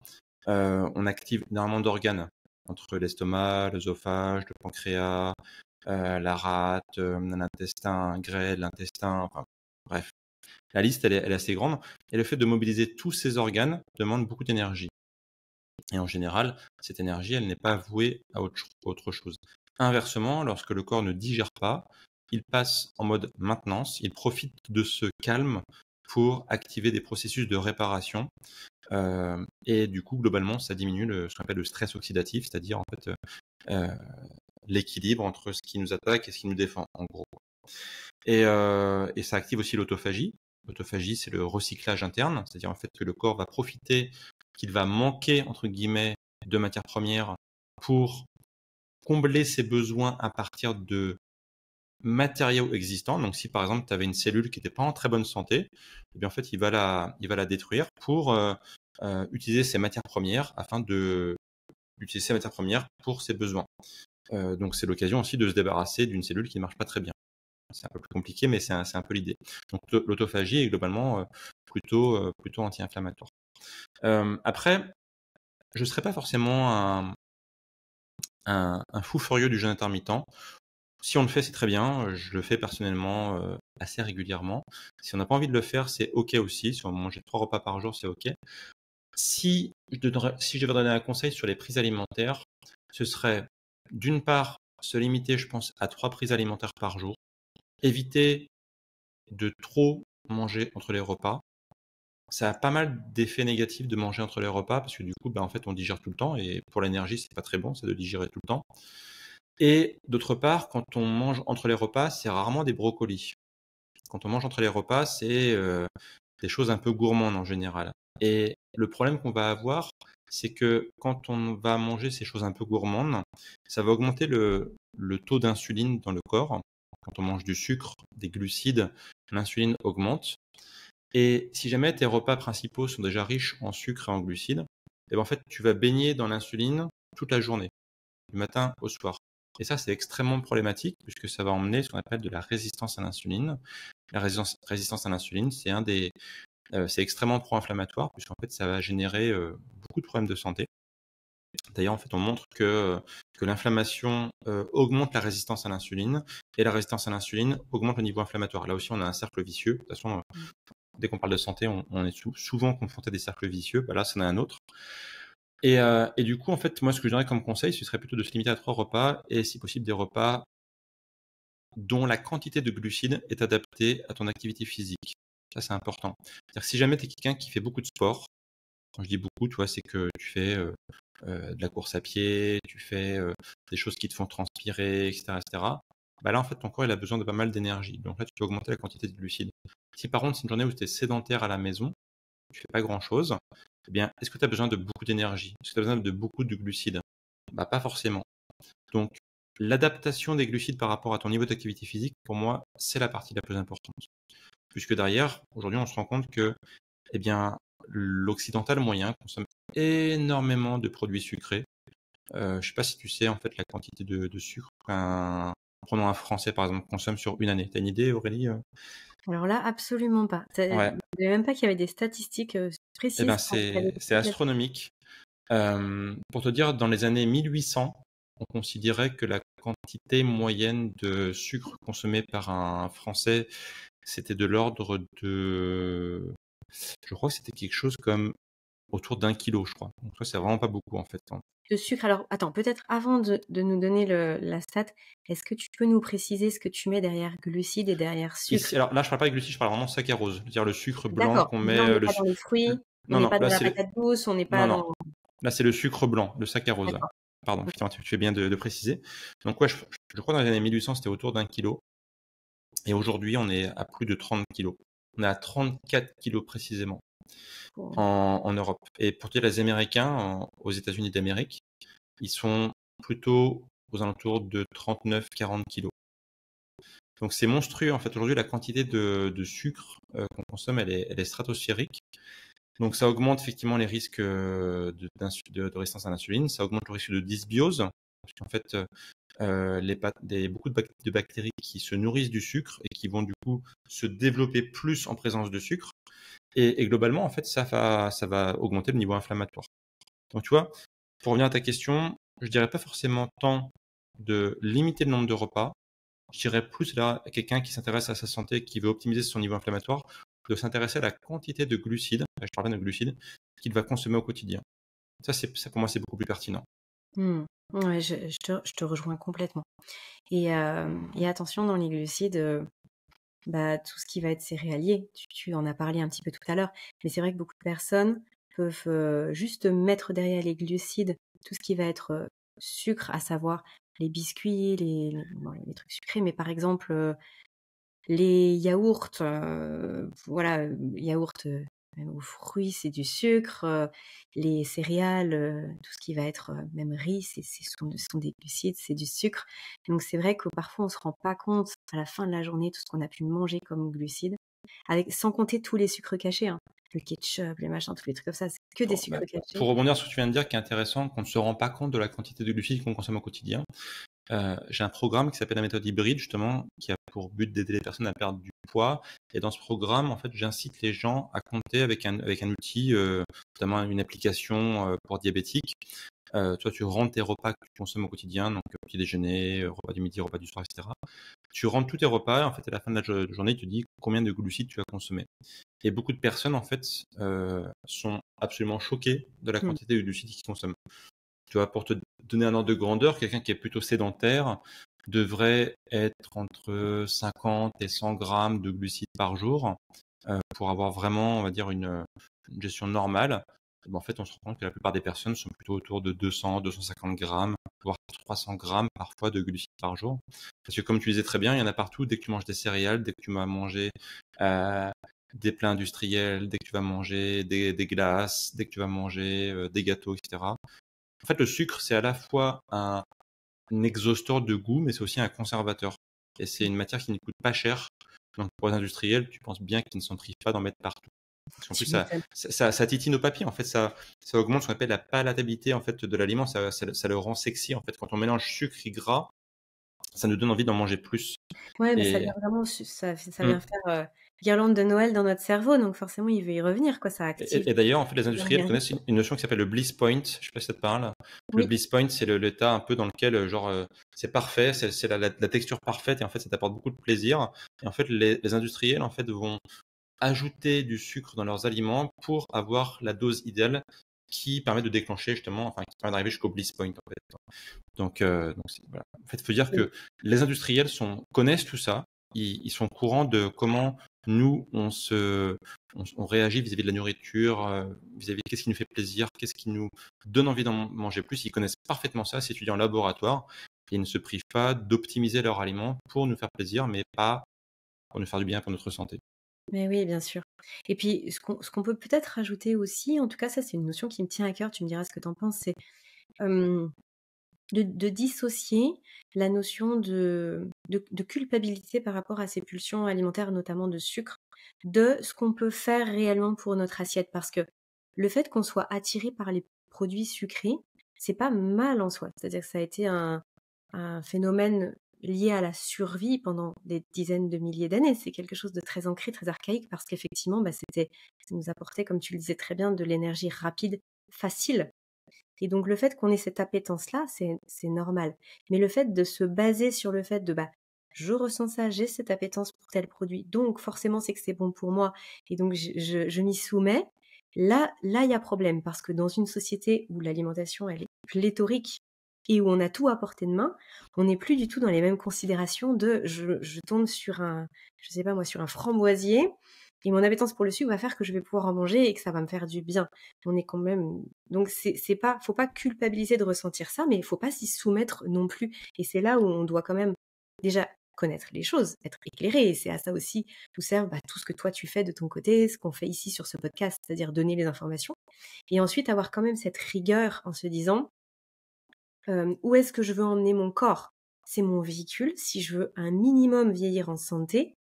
on active énormément d'organes, entre l'estomac, l'œsophage, le pancréas, la rate, l'intestin grêle, l'intestin, enfin, bref. La liste, elle est assez grande. Et le fait de mobiliser tous ces organes demande beaucoup d'énergie. Et en général, cette énergie, elle n'est pas vouée à autre chose. Inversement, lorsque le corps ne digère pas, il passe en mode maintenance, il profite de ce calme pour activer des processus de réparation. Et du coup, globalement, ça diminue ce qu'on appelle le stress oxydatif, c'est-à-dire en fait l'équilibre entre ce qui nous attaque et ce qui nous défend, en gros. Et ça active aussi l'autophagie. L'autophagie, c'est le recyclage interne, c'est-à-dire en fait que le corps va profiter qu'il va manquer, entre guillemets, de matières premières pour combler ses besoins à partir de matériaux existants. Donc, si par exemple, tu avais une cellule qui n'était pas en très bonne santé, eh bien, en fait, il va la détruire pour utiliser ces matières premières afin de utiliser ces matières premières pour ses besoins. Donc, c'est l'occasion aussi de se débarrasser d'une cellule qui ne marche pas très bien. C'est un peu plus compliqué, mais c'est un peu l'idée. Donc, l'autophagie est globalement plutôt anti-inflammatoire. Après, je ne serais pas forcément un fou furieux du jeûne intermittent. Si on le fait, c'est très bien. Je le fais personnellement assez régulièrement. Si on n'a pas envie de le faire, c'est OK aussi. Si on mange 3 repas par jour, c'est OK. Si je devais donner un conseil sur les prises alimentaires, ce serait d'une part, se limiter, je pense, à 3 prises alimentaires par jour. Éviter de trop manger entre les repas. Ça a pas mal d'effets négatifs de manger entre les repas parce que du coup, en fait, on digère tout le temps et pour l'énergie, c'est pas très bon, c'est de digérer tout le temps. Et d'autre part, quand on mange entre les repas, c'est rarement des brocolis. Quand on mange entre les repas, c'est des choses un peu gourmandes en général. Et le problème qu'on va avoir, c'est que quand on va manger ces choses un peu gourmandes, ça va augmenter le taux d'insuline dans le corps. Quand on mange du sucre, des glucides, l'insuline augmente. Et si jamais tes repas principaux sont déjà riches en sucre et en glucides, et en fait, tu vas baigner dans l'insuline toute la journée, du matin au soir. Et ça, c'est extrêmement problématique puisque ça va emmener ce qu'on appelle de la résistance à l'insuline. La résistance à l'insuline, c'est extrêmement pro-inflammatoire puisqu'en fait, ça va générer beaucoup de problèmes de santé. D'ailleurs, en fait, on montre que l'inflammation augmente la résistance à l'insuline et la résistance à l'insuline augmente le niveau inflammatoire. Là aussi, on a un cercle vicieux. De toute façon, dès qu'on parle de santé, on est souvent confronté à des cercles vicieux. Là, c'en est un autre. Et du coup, en fait, moi, ce que je donnerais comme conseil, ce serait plutôt de se limiter à 3 repas et, si possible, des repas dont la quantité de glucides est adaptée à ton activité physique. Ça, c'est important. C'est-à-dire que si jamais tu es quelqu'un qui fait beaucoup de sport, quand je dis beaucoup, tu vois, c'est que tu fais de la course à pied, tu fais des choses qui te font transpirer, etc., etc. Là, en fait, ton corps, il a besoin de pas mal d'énergie. Donc là, tu peux augmenter la quantité de glucides. Si par contre, c'est une journée où tu es sédentaire à la maison, tu fais pas grand-chose, eh bien, est-ce que tu as besoin de beaucoup d'énergie? Est-ce que tu as besoin de beaucoup de glucides? Pas forcément. Donc, l'adaptation des glucides par rapport à ton niveau d'activité physique, pour moi, c'est la partie la plus importante. Puisque derrière, aujourd'hui, on se rend compte que, eh bien, l'occidental moyen consomme énormément de produits sucrés. Je sais pas si tu sais, en fait, la quantité de sucre prenons un Français, par exemple, consomme sur une année. T'as une idée, Aurélie? Alors là, absolument pas. Je Ouais. savais même pas qu'il y avait des statistiques Eh précises ben, pour les c'est populations. astronomique. Pour te dire, dans les années 1800, on considérait que la quantité moyenne de sucre consommée par un Français, c'était de l'ordre de, je crois que c'était quelque chose comme autour d'1 kilo, je crois. Donc ça, c'est vraiment pas beaucoup en fait, hein. De sucre. Alors, attends, peut-être avant de nous donner la stat, est-ce que tu peux nous préciser ce que tu mets derrière glucides et derrière sucre? Ici, alors là, je parle pas de glucides, je parle vraiment saccharose, c'est-à-dire le sucre blanc D'accord. qu'on Donc là, on met, n'est pas dans les fruits, on non, n'est non, pas dans là la c'est patate douce, on n'est non, pas non, dans. là c'est le sucre blanc, le saccharose. D'accord. Pardon, Ok. effectivement, tu fais bien de préciser. Donc ouais, je crois dans les années 1800, c'était autour d'1 kilo. Et aujourd'hui, on est à plus de 30 kilos. On est à 34 kilos précisément Bon. en Europe. Et pour dire les Américains, aux États-Unis d'Amérique, ils sont plutôt aux alentours de 39-40 kilos. Donc c'est monstrueux en fait. Aujourd'hui, la quantité de sucre qu'on consomme, elle est stratosphérique. Donc ça augmente effectivement les risques de résistance à l'insuline. Ça augmente le risque de dysbiose. Parce qu'en fait, beaucoup de bactéries qui se nourrissent du sucre et qui vont du coup se développer plus en présence de sucre. Et globalement, en fait, ça va augmenter le niveau inflammatoire. Donc, tu vois, pour revenir à ta question, je dirais pas forcément tant de limiter le nombre de repas. Je dirais plus là à quelqu'un qui s'intéresse à sa santé, qui veut optimiser son niveau inflammatoire, de s'intéresser à la quantité de glucides, je parle bien de glucides, qu'il va consommer au quotidien. Ça pour moi, c'est beaucoup plus pertinent. Hmm. Ouais, je te rejoins complètement. Et attention, dans les glucides, tout ce qui va être céréalier, tu en as parlé un petit peu tout à l'heure, mais c'est vrai que beaucoup de personnes peuvent juste mettre derrière les glucides tout ce qui va être sucre, à savoir les biscuits, bon, les trucs sucrés, mais par exemple les yaourts, voilà, yaourts même aux fruits, c'est du sucre, les céréales, tout ce qui va être même riz, ce sont des glucides, c'est du sucre. Donc c'est vrai que parfois on se rend pas compte à la fin de la journée tout ce qu'on a pu manger comme glucides, sans compter tous les sucres cachés, hein. Le ketchup, les machins, tous les trucs comme ça, c'est que des sucres cachés. Pour rebondir sur ce que tu viens de dire, qui est intéressant, qu'on ne se rend pas compte de la quantité de glucides qu'on consomme au quotidien. J'ai un programme qui s'appelle la méthode hybride, justement, qui a pour but d'aider les personnes à perdre du poids. Et dans ce programme, en fait, j'incite les gens à compter avec un outil, notamment une application pour diabétiques. Toi, tu rentres tes repas que tu consommes au quotidien, donc petit déjeuner, repas du midi, repas du soir, etc. Tu rentres tous tes repas, et en fait, à la fin de la journée, tu te dis combien de glucides tu as consommé. Et beaucoup de personnes, en fait, sont absolument choquées de la Mm. quantité de glucides qu'ils consomment. Tu vois, pour te donner un ordre de grandeur, quelqu'un qui est plutôt sédentaire devrait être entre 50 et 100 grammes de glucides par jour pour avoir vraiment, on va dire, une gestion normale. Ben, en fait, on se rend compte que la plupart des personnes sont plutôt autour de 200, 250 grammes, voire 300 grammes parfois de glucides par jour. Parce que comme tu disais très bien, il y en a partout. Dès que tu manges des céréales, dès que tu vas manger euh, des plats industriels, dès que tu vas manger des glaces, dès que tu vas manger des gâteaux, etc. En fait, le sucre, c'est à la fois un exhausteur de goût, mais c'est aussi un conservateur. Et c'est une matière qui ne coûte pas cher. Donc pour les industriels, tu penses bien qu'ils ne s'en privent pas d'en mettre partout. Parce qu'en plus, Tu m'étonnes. ça titille nos papilles. En fait, ça augmente ce qu'on appelle la palatabilité en fait, de l'aliment. Ça le rend sexy. En fait, quand on mélange sucre et gras, ça nous donne envie d'en manger plus. Ouais, mais ça Et vient vraiment, ça mm. vient faire guirlande de Noël dans notre cerveau, donc forcément il veut y revenir, quoi. Ça active Et d'ailleurs, en fait, les industriels l'organisme. connaissent une notion qui s'appelle le bliss point. Je sais pas si ça te parle. Le Oui, bliss point, c'est l'état un peu dans lequel, c'est parfait, c'est la texture parfaite, et en fait, ça t'apporte beaucoup de plaisir. Et en fait, les industriels, en fait, vont ajouter du sucre dans leurs aliments pour avoir la dose idéale qui permet de déclencher justement, enfin, qui permet d'arriver jusqu'au bliss point, en fait. Donc voilà. En fait, il faut dire oui. que les industriels connaissent tout ça. Ils sont au courant de comment nous, on réagit vis-à-vis de la nourriture, vis-à-vis de qu'est-ce qui nous fait plaisir, qu'est-ce qui nous donne envie d'en manger plus. Ils connaissent parfaitement ça, c'est étudié en laboratoire. Et ils ne se privent pas d'optimiser leur aliment pour nous faire plaisir, mais pas pour nous faire du bien pour notre santé. Mais oui, bien sûr. Et puis ce qu'on peut peut-être rajouter aussi, en tout cas ça c'est une notion qui me tient à cœur, tu me diras ce que tu en penses, c'est hem, de dissocier la notion de culpabilité par rapport à ces pulsions alimentaires, notamment de sucre, de ce qu'on peut faire réellement pour notre assiette. Parce que le fait qu'on soit attiré par les produits sucrés, c'est pas mal en soi. C'est-à-dire que ça a été un phénomène lié à la survie pendant des dizaines de milliers d'années. C'est quelque chose de très ancré, très archaïque, parce qu'effectivement, ça nous apportait, comme tu le disais très bien, de l'énergie rapide, facile. Et donc le fait qu'on ait cette appétence-là, c'est normal. Mais le fait de se baser sur le fait de je ressens ça, j'ai cette appétence pour tel produit, donc forcément c'est que c'est bon pour moi, et donc je m'y soumets, là il y a problème, parce que dans une société où l'alimentation elle est pléthorique et où on a tout à portée de main, on n'est plus du tout dans les mêmes considérations de je tombe sur je sais pas moi, sur un framboisier, et mon appétence pour le sucre va faire que je vais pouvoir en manger et que ça va me faire du bien. On est quand même, donc faut pas culpabiliser de ressentir ça, mais il faut pas s'y soumettre non plus. Et c'est là où on doit quand même déjà connaître les choses, être éclairé. Et c'est à ça aussi tout sert tout ce que toi tu fais de ton côté, ce qu'on fait ici sur ce podcast, c'est-à-dire donner les informations. Et ensuite avoir quand même cette rigueur en se disant où est-ce que je veux emmener mon corps? C'est mon véhicule. Si je veux un minimum vieillir en santé,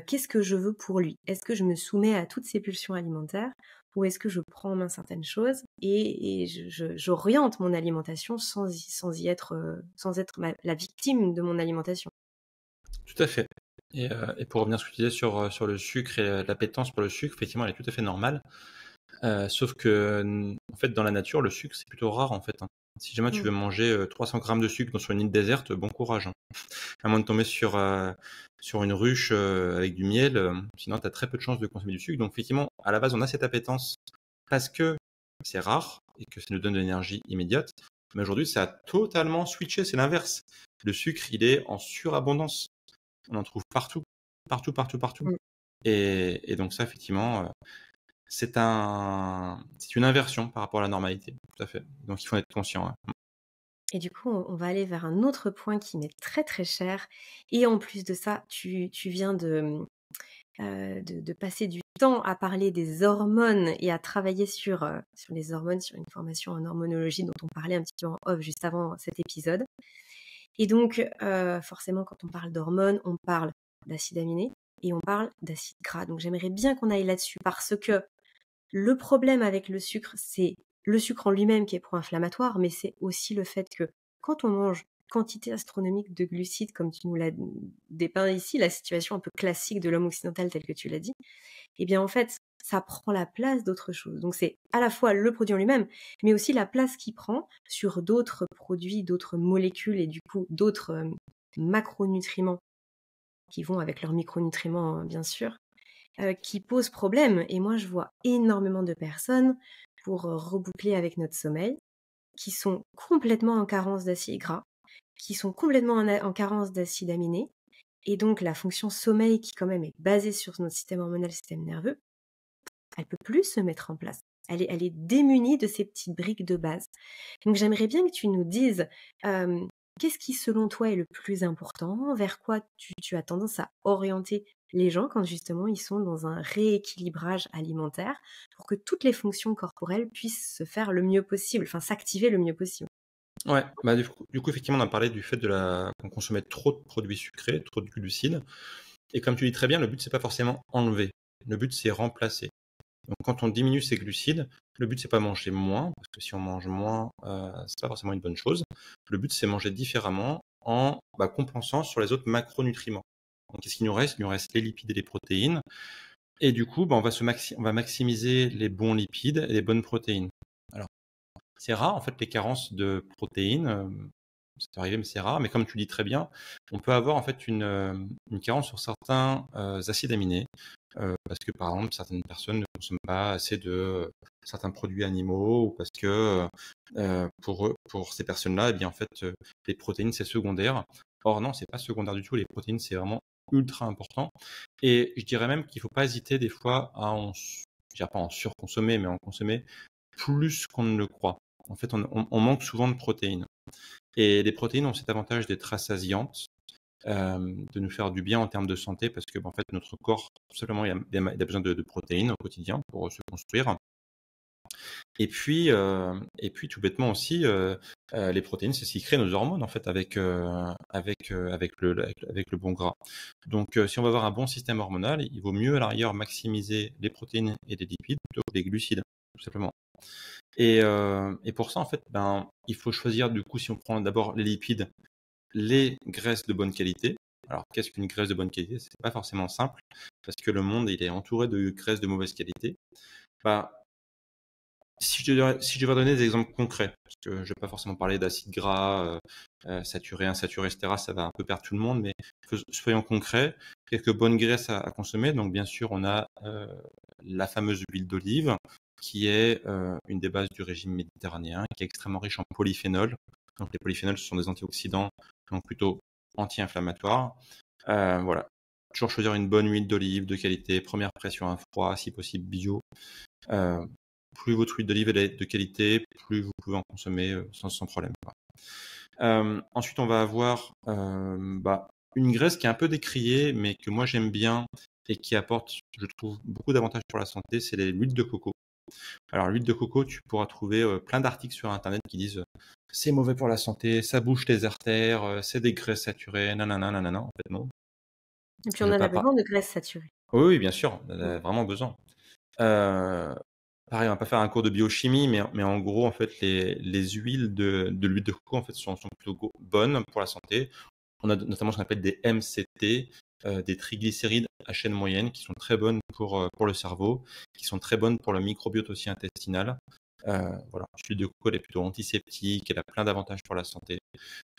qu'est-ce que je veux pour lui? Est-ce que je me soumets à toutes ces pulsions alimentaires, ou est-ce que je prends en main certaines choses et j'oriente mon alimentation sans être la victime de mon alimentation? Tout à fait. Et pour revenir à ce que tu disais sur le sucre et l'appétence pour le sucre, effectivement, elle est tout à fait normale. Sauf que, en fait, dans la nature, le sucre, c'est plutôt rare, en fait, hein. Si jamais tu Mmh. veux manger 300 grammes de sucre sur une île déserte, bon courage, hein. À moins de tomber sur une ruche avec du miel, sinon tu as très peu de chances de consommer du sucre. Donc effectivement, à la base, on a cette appétence parce que c'est rare et que ça nous donne de l'énergie immédiate. Mais aujourd'hui, ça a totalement switché, c'est l'inverse. Le sucre, il est en surabondance. On en trouve partout, partout, partout, partout. Mmh. Et donc ça, effectivement, c'est une inversion par rapport à la normalité. Tout à fait. Donc il faut en être conscient, hein. Et du coup, on va aller vers un autre point qui m'est très, très cher, et en plus de ça, tu viens de passer du temps à parler des hormones et à travailler sur les hormones, sur une formation en hormonologie dont on parlait un petit peu en off juste avant cet épisode. Et donc, forcément, quand on parle d'hormones, on parle d'acides aminés et on parle d'acides gras. Donc, j'aimerais bien qu'on aille là-dessus, parce que le problème avec le sucre, c'est le sucre en lui-même qui est pro-inflammatoire, mais c'est aussi le fait que quand on mange quantité astronomique de glucides, comme tu nous l'as dépeint ici, la situation un peu classique de l'homme occidental tel que tu l'as dit, eh bien en fait, ça prend la place d'autres choses. Donc c'est à la fois le produit en lui-même, mais aussi la place qu'il prend sur d'autres produits, d'autres molécules et du coup d'autres macronutriments qui vont avec leurs micronutriments, bien sûr, qui posent problème. Et moi, je vois énormément de personnes, pour reboucler avec notre sommeil, qui sont complètement en carence d'acides gras, qui sont complètement en carence d'acides aminés. Et donc la fonction sommeil, qui quand même est basée sur notre système hormonal, système nerveux, elle peut plus se mettre en place. Elle est démunie de ces petites briques de base. Donc j'aimerais bien que tu nous dises, qu'est-ce qui selon toi est le plus important? Vers quoi tu as tendance à orienter les gens quand justement ils sont dans un rééquilibrage alimentaire pour que toutes les fonctions corporelles puissent se faire le mieux possible, enfin s'activer le mieux possible? Ouais, bah, du coup, effectivement, on a parlé du fait qu'on consommait trop de produits sucrés, trop de glucides. Et comme tu dis très bien, le but, c'est pas forcément enlever. Le but, c'est remplacer. Donc, quand on diminue ses glucides, le but, c'est pas manger moins, parce que si on mange moins, c'est pas forcément une bonne chose. Le but, c'est manger différemment en compensant sur les autres macronutriments. Donc, qu'est-ce qu'il nous reste? Il nous reste les lipides et les protéines. Et du coup, on va maximiser les bons lipides et les bonnes protéines. Alors, c'est rare, en fait, les carences de protéines. Ça peut arriver, mais c'est rare. Mais comme tu le dis très bien, on peut avoir en fait une carence sur certains acides aminés. Parce que, par exemple, certaines personnes ne consomment pas assez de certains produits animaux, ou parce que pour ces personnes-là, eh bien, en fait, les protéines, c'est secondaire. Or, non, c'est pas secondaire du tout. Les protéines, c'est vraiment ultra important. Et je dirais même qu'il faut pas hésiter des fois je dirais pas en surconsommer, mais en consommer plus qu'on ne le croit. En fait, on manque souvent de protéines. Et les protéines ont cet avantage d'être rassasiantes, de nous faire du bien en termes de santé, parce que, en fait, notre corps, tout simplement, il a besoin de protéines au quotidien pour se construire. Et puis tout bêtement aussi, les protéines, c'est ce qui crée nos hormones, en fait, avec le bon gras. Donc, si on veut avoir un bon système hormonal, il vaut mieux à l'arrière maximiser les protéines et les lipides plutôt que les glucides, tout simplement. Et pour ça, en fait, il faut choisir, du coup, si on prend d'abord les lipides, les graisses de bonne qualité. Alors, qu'est-ce qu'une graisse de bonne qualité? C'est pas forcément simple, parce que le monde, il est entouré de graisses de mauvaise qualité. Bah, si je devais donner des exemples concrets, parce que je ne vais pas forcément parler d'acides gras, saturés, insaturés, etc., ça va un peu perdre tout le monde, mais soyons concrets, quelques bonnes graisses à consommer. Donc, bien sûr, on a la fameuse huile d'olive, qui est une des bases du régime méditerranéen, qui est extrêmement riche en polyphénols. Donc, les polyphénols, ce sont des antioxydants, donc plutôt anti-inflammatoires. Voilà. Toujours choisir une bonne huile d'olive de qualité, première pression à froid, si possible bio. Euh, Plus votre huile d'olive est de qualité, plus vous pouvez en consommer sans problème, quoi. Ensuite, on va avoir une graisse qui est un peu décriée, mais que moi j'aime bien et qui apporte, je trouve, beaucoup d'avantages pour la santé, c'est l'huile de coco. Alors, l'huile de coco, tu pourras trouver plein d'articles sur Internet qui disent c'est mauvais pour la santé, ça bouche les artères, c'est des graisses saturées, nanana, nanana. En fait, non. Et puis Je on vais en a pas par- besoin de graisses saturées. Oui, oui, bien sûr, on en Mmh. a vraiment besoin. Euh, Pareil, on va pas faire un cours de biochimie, mais en gros, en fait, les huiles de l'huile de coco, en fait, sont plutôt bonnes pour la santé. On a notamment ce qu'on appelle des MCT, des triglycérides à chaîne moyenne, qui sont très bonnes pour le cerveau, qui sont très bonnes pour le microbiote aussi intestinal. Voilà, l'huile de coco, elle est plutôt antiseptique, elle a plein d'avantages pour la santé.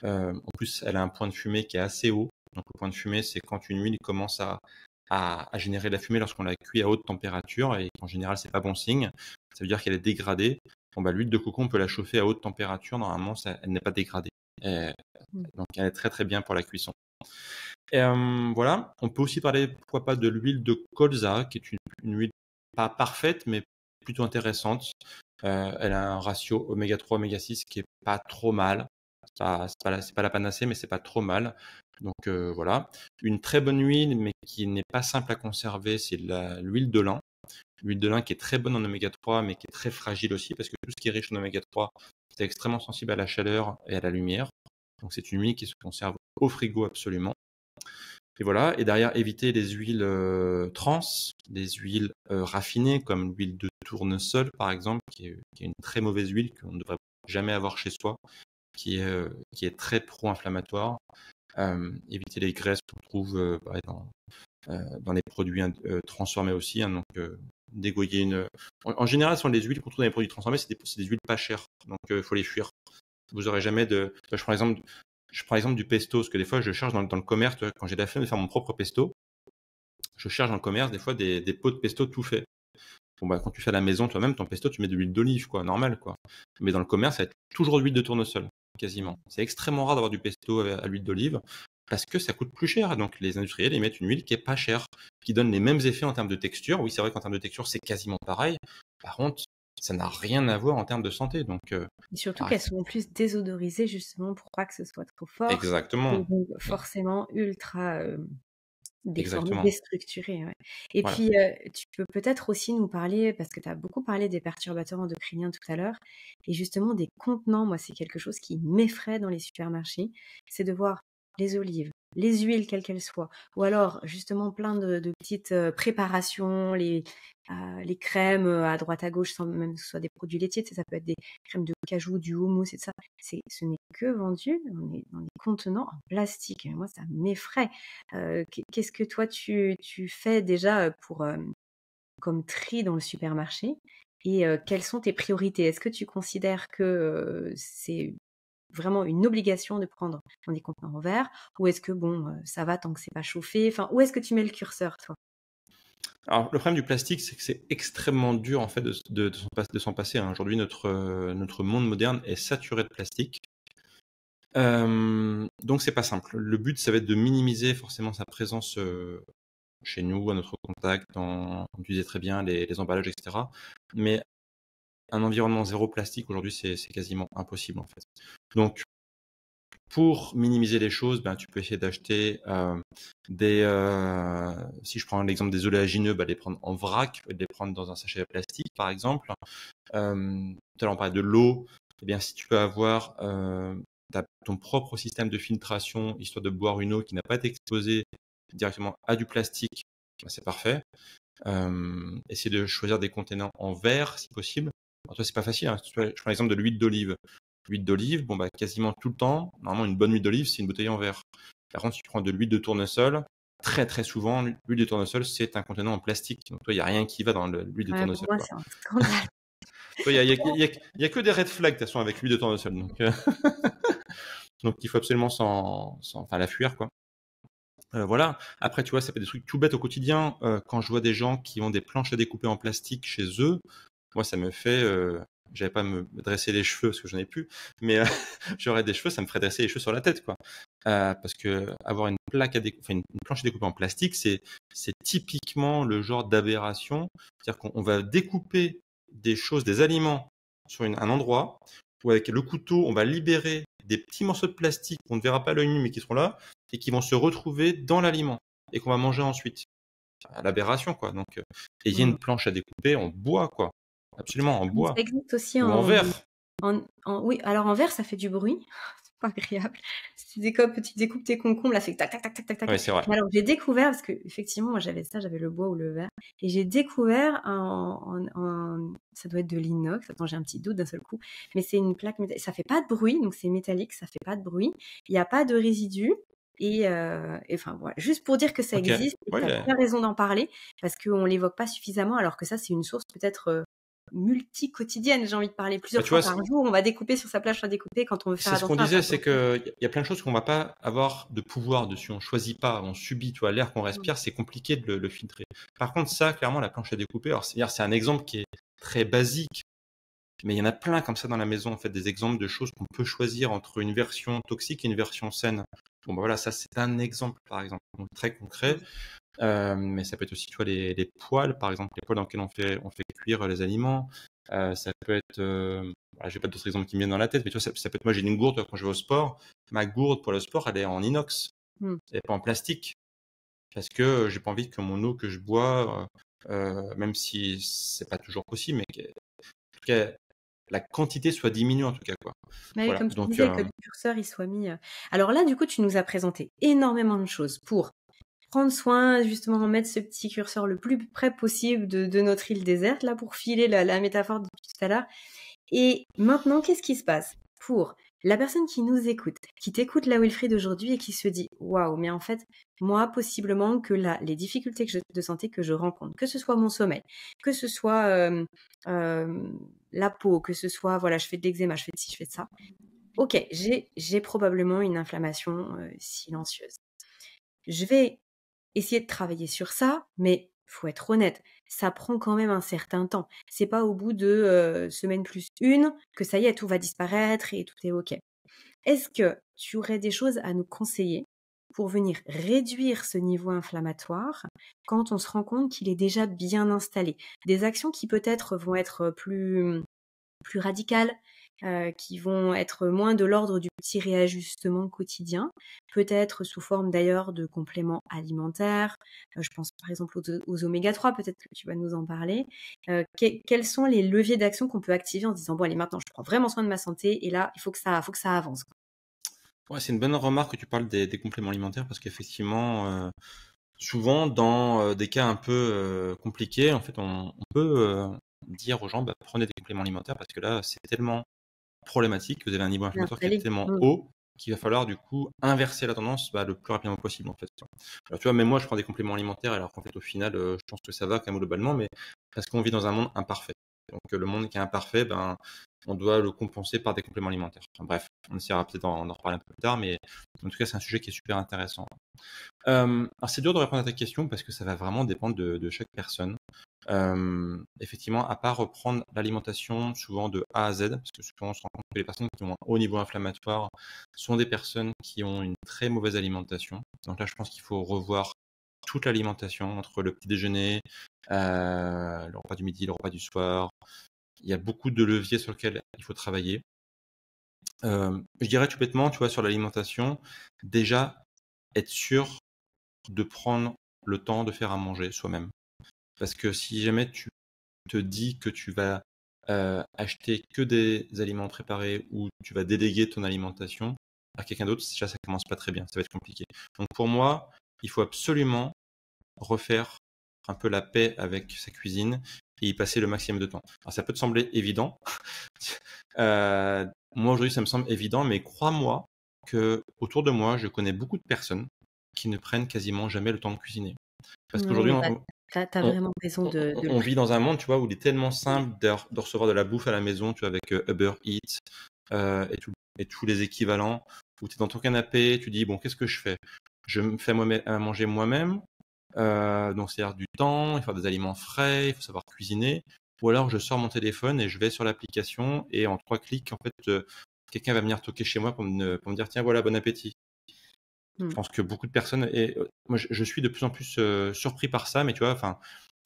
En plus, elle a un point de fumée qui est assez haut. Donc, le point de fumée, c'est quand une huile commence à générer de la fumée lorsqu'on la cuit à haute température, et qu'en général, c'est pas bon signe. Ça veut dire qu'elle est dégradée. Bon, l'huile de coco, on peut la chauffer à haute température. Normalement, elle n'est pas dégradée. Mmh. Donc, elle est très très bien pour la cuisson. Et, voilà. On peut aussi parler, pourquoi pas, de l'huile de colza, qui est une huile pas parfaite, mais plutôt intéressante. Elle a un ratio oméga 3, oméga 6 qui est pas trop mal. C'est pas la panacée, mais c'est pas trop mal. Donc voilà. Une très bonne huile, mais qui n'est pas simple à conserver, c'est l'huile de lin. L'huile de lin qui est très bonne en oméga 3, mais qui est très fragile aussi, parce que tout ce qui est riche en oméga 3, c'est extrêmement sensible à la chaleur et à la lumière. Donc c'est une huile qui se conserve au frigo absolument. Et voilà. Et derrière, éviter les huiles trans, les huiles raffinées, comme l'huile de tournesol, par exemple, qui est une très mauvaise huile qu'on ne devrait jamais avoir chez soi, qui est très pro-inflammatoire. Éviter les graisses qu'on trouve dans les produits transformés aussi, hein. Donc, dégouiller en général, ce sont les huiles qu'on trouve dans les produits transformés, c'est des huiles pas chères. Donc, il faut les fuir. Vous aurez jamais de. Je prends l'exemple du pesto, parce que des fois, je cherche dans le commerce, quand j'ai la flemme de faire mon propre pesto, je cherche dans le commerce des fois des pots de pesto tout faits. Bon, bah, quand tu fais à la maison toi-même, ton pesto, tu mets de l'huile d'olive, quoi, normal, quoi. Mais dans le commerce, ça va être toujours de l'huile de tournesol, quasiment. C'est extrêmement rare d'avoir du pesto à l'huile d'olive parce que ça coûte plus cher. Donc les industriels, ils mettent une huile qui est pas chère, qui donne les mêmes effets en termes de texture. Oui, c'est vrai qu'en termes de texture, c'est quasiment pareil. Par contre, ça n'a rien à voir en termes de santé. Donc, Et surtout arrête. qu'elles sont en plus désodorisées justement pour pas que ce soit trop fort et Exactement. donc Mm. forcément ultra, déformé, Exactement. déstructuré, ouais. Et Voilà. puis, tu peux peut-être aussi nous parler, parce que tu as beaucoup parlé des perturbateurs endocriniens tout à l'heure, et justement des contenants. Moi, c'est quelque chose qui m'effraie dans les supermarchés, c'est de voir les olives, les huiles, quelles qu'elles soient, ou alors justement plein de petites préparations, les crèmes à droite à gauche, sans même que ce soit des produits laitiers, tu sais, ça peut être des crèmes de cajou, du houmous et tout ça. Ce n'est que vendu dans des contenants en plastique. Et moi, ça m'effraie. Qu'est-ce que toi tu fais déjà pour, comme tri dans le supermarché et quelles sont tes priorités? Est-ce que tu considères que c'est vraiment une obligation de prendre dans des contenants en verre ou est-ce que bon, ça va tant que c'est pas chauffé? Enfin, où est-ce que tu mets le curseur toi? Alors, le problème du plastique, c'est que c'est extrêmement dur en fait de s'en passer, hein. Aujourd'hui, notre monde moderne est saturé de plastique. Donc c'est pas simple. Le but, ça va être de minimiser forcément sa présence chez nous, à notre contact, comme tu disais très bien, les emballages, etc. Mais un environnement zéro plastique aujourd'hui, c'est quasiment impossible en fait. Donc pour minimiser les choses, ben, tu peux essayer d'acheter si je prends l'exemple des oléagineux, ben, les prendre en vrac, de les prendre dans un sachet plastique par exemple. Tout à l'heure on parlait de l'eau, eh bien si tu peux avoir ton propre système de filtration, histoire de boire une eau qui n'a pas été exposée directement à du plastique, ben, c'est parfait. Essayer de choisir des contenants en verre si possible. Alors toi c'est pas facile, hein. Je prends l'exemple de l'huile d'olive. L'huile d'olive, bon bah quasiment tout le temps, normalement une bonne huile d'olive c'est une bouteille en verre. Par contre, si tu prends de l'huile de tournesol, très très souvent, l'huile de tournesol c'est un contenant en plastique. Donc toi, il n'y a rien qui va dans l'huile de Ouais, pour tournesol, moi, quoi. c'est un scandale. Toi, il y a que des red flags de toute façon avec l'huile de tournesol. Donc, donc il faut absolument enfin, la fuir, quoi. Voilà. Après, tu vois, ça fait des trucs tout bêtes au quotidien. Quand je vois des gens qui ont des planches à découper en plastique chez eux, moi, ça me fait. J'avais pas à me dresser les cheveux parce que j'en ai plus, mais j'aurais des cheveux, ça me ferait dresser les cheveux sur la tête, quoi. Parce que avoir une enfin, une planche à découper en plastique, c'est typiquement le genre d'aberration. C'est-à-dire qu'on va découper des choses, des aliments sur un endroit où avec le couteau, on va libérer des petits morceaux de plastique qu'on ne verra pas à l'œil nu mais qui seront là et qui vont se retrouver dans l'aliment et qu'on va manger ensuite. L'aberration, quoi. Donc, ayez Mmh. une planche à découper en bois, quoi. Absolument, en Oui, ça bois. existe aussi Ou en verre. oui, alors en verre, ça fait du bruit, c'est pas agréable. Si tu découpes tes concombres, là, ça fait tac, tac, tac, tac, tac, tac. Oui, c'est vrai. Mais alors j'ai découvert, parce qu'effectivement, moi j'avais ça, j'avais le bois ou le verre, et j'ai découvert ça doit être de l'inox, attends, j'ai un petit doute d'un seul coup, mais c'est une plaque métallique, ça fait pas de bruit, donc c'est métallique, ça fait pas de bruit, il y a pas de résidus, et enfin voilà, juste pour dire que ça Ok. existe et que Oui, tu as bien raison d'en parler, parce qu'on l'évoque pas suffisamment, alors que ça, c'est une source peut-être, multi-quotidienne, j'ai envie de parler bah, plusieurs tu fois vois, par jour, on va découper sur sa plage à découper quand on veut faire c'est ce qu'on attention à disait, sa c'est santé. qu'il y a plein de choses qu'on va pas avoir de pouvoir dessus. On choisit pas, on subit. Tu vois, l'air qu'on Mmh. respire, c'est compliqué de le filtrer. Par contre, ça, clairement, la planche à découper, alors c'est un exemple qui est très basique, mais il y en a plein comme ça dans la maison, en fait, des exemples de choses qu'on peut choisir entre une version toxique et une version saine. Bon, bah voilà, ça, c'est un exemple, par exemple, donc très concret. Mais ça peut être aussi, tu vois, les poêles, par exemple, les poêles dans lesquelles on fait cuire les aliments. Ça peut être, voilà, j'ai pas d'autres exemples qui me viennent dans la tête, mais tu vois, ça peut être, moi j'ai une gourde quand je vais au sport. Ma gourde pour le sport, elle est en inox, Mmh. elle est pas en plastique, parce que j'ai pas envie que mon eau que je bois, même si c'est pas toujours possible, mais en tout cas, la quantité soit diminuée en tout cas, quoi. Mais oui, Voilà, comme tu donc disais, que le curseur il soit mis. Alors là, du coup, tu nous as présenté énormément de choses pour prendre soin, justement, mettre ce petit curseur le plus près possible de notre île déserte, là, pour filer la métaphore de tout à l'heure. Et maintenant, qu'est-ce qui se passe pour la personne qui nous écoute, qui t'écoute là, Wilfried, aujourd'hui et qui se dit waouh, mais en fait, moi, possiblement que là, les difficultés de santé que je rencontre, que ce soit mon sommeil, que ce soit la peau, que ce soit, voilà, je fais de l'eczéma, je fais de ci, je fais de ça. Ok, j'ai probablement une inflammation silencieuse. Je vais essayer de travailler sur ça, mais faut être honnête. ça prend quand même un certain temps. C'est pas au bout de, semaine plus une que ça y est, tout va disparaître et tout est OK. Est-ce que tu aurais des choses à nous conseiller pour venir réduire ce niveau inflammatoire quand on se rend compte qu'il est déjà bien installé? Des actions qui peut-être vont être plus radicales, qui vont être moins de l'ordre du petit réajustement quotidien, peut-être sous forme d'ailleurs de compléments alimentaires. Je pense par exemple aux oméga 3, peut-être que tu vas nous en parler. Quels sont les leviers d'action qu'on peut activer en se disant: «Bon allez, maintenant je prends vraiment soin de ma santé et là, il faut que ça avance, quoi». Ouais, c'est une bonne remarque que tu parles des compléments alimentaires parce qu'effectivement, souvent dans des cas un peu compliqués, en fait, on peut dire aux gens, bah, prenez des compléments alimentaires parce que là, c'est tellement problématique, vous avez un niveau Bien inflammatoire qui est installé. tellement Mmh. haut qu'il va falloir du coup inverser la tendance bah, le plus rapidement possible en fait. Alors tu vois, même moi je prends des compléments alimentaires alors qu'en fait au final je pense que ça va quand même globalement, mais parce qu'on vit dans un monde imparfait. Donc le monde qui est imparfait, ben, on doit le compenser par des compléments alimentaires. Enfin, bref, on essaiera peut-être d'en reparler un peu plus tard, mais en tout cas c'est un sujet qui est super intéressant. Alors c'est dur de répondre à ta question parce que ça va vraiment dépendre de chaque personne. Effectivement, à part reprendre l'alimentation souvent de A à Z, parce que souvent on se rend compte que les personnes qui ont un haut niveau inflammatoire sont des personnes qui ont une très mauvaise alimentation. Donc là, je pense qu'il faut revoir toute l'alimentation entre le petit déjeuner, le repas du midi, le repas du soir. Il y a beaucoup de leviers sur lesquels il faut travailler. Je dirais tout bêtement, tu vois, sur l'alimentation, déjà être sûr de prendre le temps de faire à manger soi-même. Parce que si jamais tu te dis que tu vas acheter que des aliments préparés ou tu vas déléguer ton alimentation à quelqu'un d'autre, déjà ça commence pas très bien, ça va être compliqué. Donc pour moi, il faut absolument refaire un peu la paix avec sa cuisine et y passer le maximum de temps. Alors ça peut te sembler évident. Moi aujourd'hui ça me semble évident, mais crois-moi que autour de moi, je connais beaucoup de personnes qui ne prennent quasiment jamais le temps de cuisiner. Parce qu'aujourd'hui, Oui, bah, tu on, vraiment raison de le on vit préciser. dans un monde, tu vois, où il est tellement simple de recevoir de la bouffe à la maison, tu vois, avec Uber Eats et tous les équivalents, où tu es dans ton canapé, tu dis, bon, qu'est-ce que je fais? Je me fais à manger moi-même, donc c'est-à-dire du temps, il faut des aliments frais, il faut savoir cuisiner, ou alors je sors mon téléphone et je vais sur l'application et en 3 clics, en fait, quelqu'un va venir toquer chez moi pour me dire, tiens, voilà, bon appétit. Je Mmh. pense que beaucoup de personnes, et moi je suis de plus en plus surpris par ça, mais tu vois, enfin,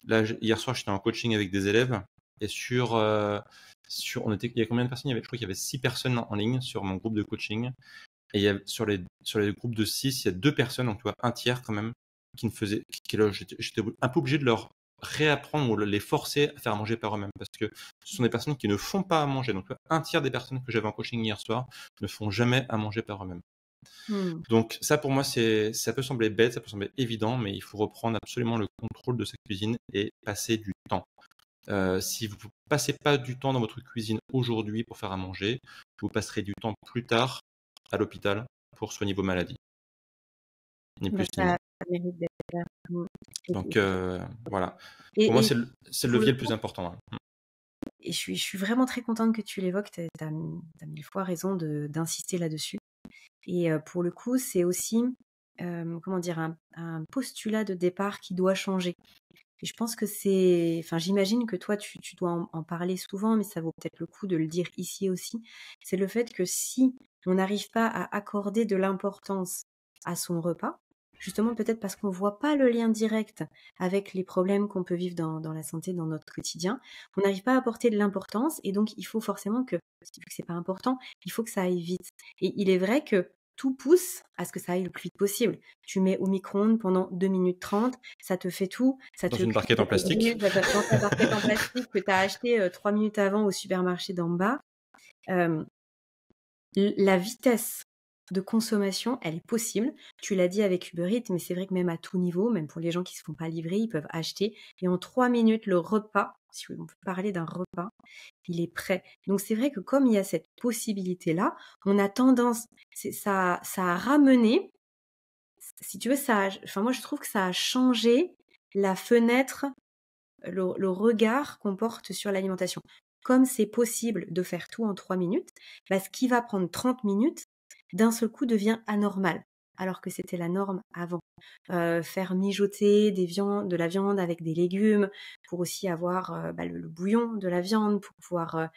là, hier soir, j'étais en coaching avec des élèves et il y a combien de personnes? Je crois qu'il y avait 6 personnes en ligne sur mon groupe de coaching. Et sur les groupes de 6, il y a 2 personnes, donc tu vois, un tiers quand même, qui ne faisaient, j'étais un peu obligé de leur réapprendre ou les forcer à faire à manger par eux-mêmes parce que ce sont des personnes qui ne font pas à manger. Donc, tu vois, un tiers des personnes que j'avais en coaching hier soir ne font jamais à manger par eux-mêmes. Mmh. Donc ça pour moi ça peut sembler bête, ça peut sembler évident, mais il faut reprendre absolument le contrôle de sa cuisine et passer du temps. Si vous passez pas du temps dans votre cuisine aujourd'hui pour faire à manger, vous passerez du temps plus tard à l'hôpital pour soigner vos maladies, ni Bah, plus ni moins. ça mérite d'être là. Mmh. Donc voilà. Pour moi Et c'est le pour le levier le coup, plus important, hein. et je suis vraiment très contente que tu l'évoques, tu as 1000 fois raison d'insister là-dessus. Et pour le coup, c'est aussi, comment dire? Un postulat de départ qui doit changer. Et je pense que enfin, j'imagine que toi, tu dois en parler souvent, mais ça vaut peut-être le coup de le dire ici aussi. C'est le fait que si on n'arrive pas à accorder de l'importance à son repas, justement peut-être parce qu'on voit pas le lien direct avec les problèmes qu'on peut vivre dans la santé, dans notre quotidien, on n'arrive pas à apporter de l'importance et donc il faut forcément que, vu que c'est pas important, il faut que ça aille vite. Et il est vrai que tout pousse à ce que ça aille le plus vite possible. Tu mets au micro-ondes pendant 2 minutes 30, ça te fait tout, ça Dans te une cuit barquette en tes plastique. brugnets dans ta barquette en plastique que tu as acheté 3 minutes avant au supermarché d'en bas. Hem, la vitesse de consommation, elle est possible. Tu l'as dit avec Uber Eats, mais c'est vrai que même à tout niveau, même pour les gens qui ne se font pas livrer, ils peuvent acheter et en 3 minutes, le repas, si on peut parler d'un repas, il est prêt. Donc c'est vrai que comme il y a cette possibilité-là, on a tendance, ça a ramené, si tu veux, enfin moi je trouve que ça a changé la fenêtre, le regard qu'on porte sur l'alimentation. Comme c'est possible de faire tout en 3 minutes, bah, ce qui va prendre 30 minutes, d'un seul coup devient anormal. alors que c'était la norme avant. Faire mijoter de la viande avec des légumes pour aussi avoir le bouillon de la viande, pour pouvoir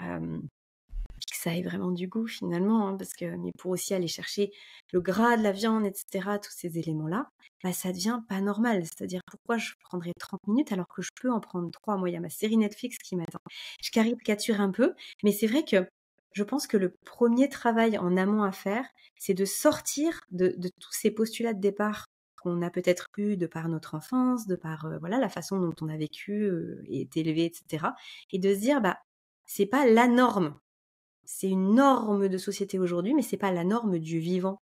euh, que ça ait vraiment du goût finalement, hein, mais pour aussi aller chercher le gras de la viande, etc., tous ces éléments-là, ça devient pas normal. C'est-à-dire pourquoi je prendrais 30 minutes alors que je peux en prendre 3. Moi, il y a ma série Netflix qui m'attend. Je caricature un peu, mais c'est vrai que je pense que le premier travail en amont à faire, c'est de sortir de tous ces postulats de départ qu'on a peut-être eu de par notre enfance, de par la façon dont on a vécu et été élevé, etc. Et de se dire, c'est pas la norme. C'est une norme de société aujourd'hui, mais c'est pas la norme du vivant,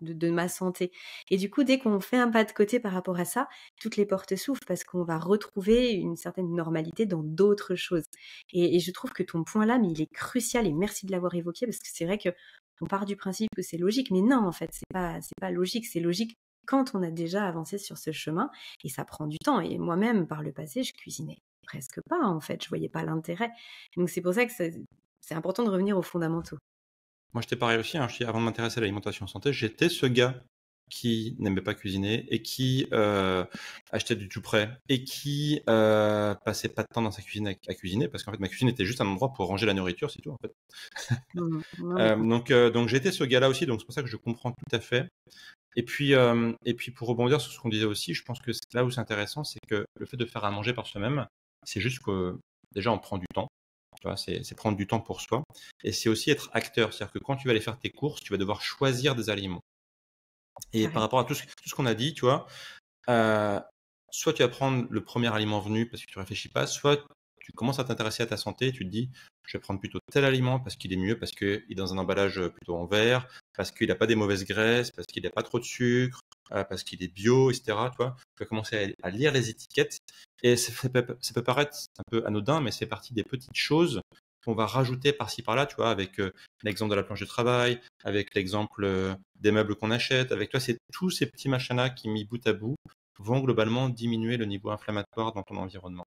de ma santé. Et du coup, dès qu'on fait un pas de côté par rapport à ça, toutes les portes s'ouvrent parce qu'on va retrouver une certaine normalité dans d'autres choses. Et je trouve que ton point là, mais il est crucial et merci de l'avoir évoqué parce que c'est vrai que on part du principe que c'est logique, mais non, en fait, c'est pas logique. C'est logique quand on a déjà avancé sur ce chemin et ça prend du temps. Et moi-même, par le passé, je cuisinais presque pas, en fait. Je voyais pas l'intérêt. Donc c'est pour ça que c'est important de revenir aux fondamentaux. Moi, j'étais pareil aussi, hein. Avant de m'intéresser à l'alimentation santé, j'étais ce gars qui n'aimait pas cuisiner et qui achetait du tout prêt et qui passait pas de temps dans sa cuisine à cuisiner parce qu'en fait, ma cuisine était juste un endroit pour ranger la nourriture, c'est tout en fait. Non, mais Donc j'étais ce gars-là aussi, donc c'est pour ça que je comprends tout à fait. Et puis pour rebondir sur ce qu'on disait aussi, je pense que là où c'est intéressant, c'est que le fait de faire à manger par soi-même, c'est juste que déjà on prend du temps. Tu vois, c'est prendre du temps pour soi. Et c'est aussi être acteur. C'est-à-dire que quand tu vas aller faire tes courses, tu vas devoir choisir des aliments. Et par carrément. rapport à tout ce qu'on a dit, tu vois, euh, soit tu vas prendre le premier aliment venu parce que tu réfléchis pas, soit tu commences à t'intéresser à ta santé et tu te dis, je vais prendre plutôt tel aliment parce qu'il est mieux, parce qu'il est dans un emballage plutôt en verre, parce qu'il n'a pas des mauvaises graisses, parce qu'il n'a pas trop de sucre, parce qu'il est bio, etc. Tu vois, tu vas commencer à lire les étiquettes. Et ça peut paraître un peu anodin, mais c'est partie des petites choses qu'on va rajouter par-ci par-là, tu vois, avec l'exemple de la planche de travail, avec l'exemple des meubles qu'on achète, avec toi, c'est tous ces petits machins-là qui, mis bout à bout, vont globalement diminuer le niveau inflammatoire dans ton environnement.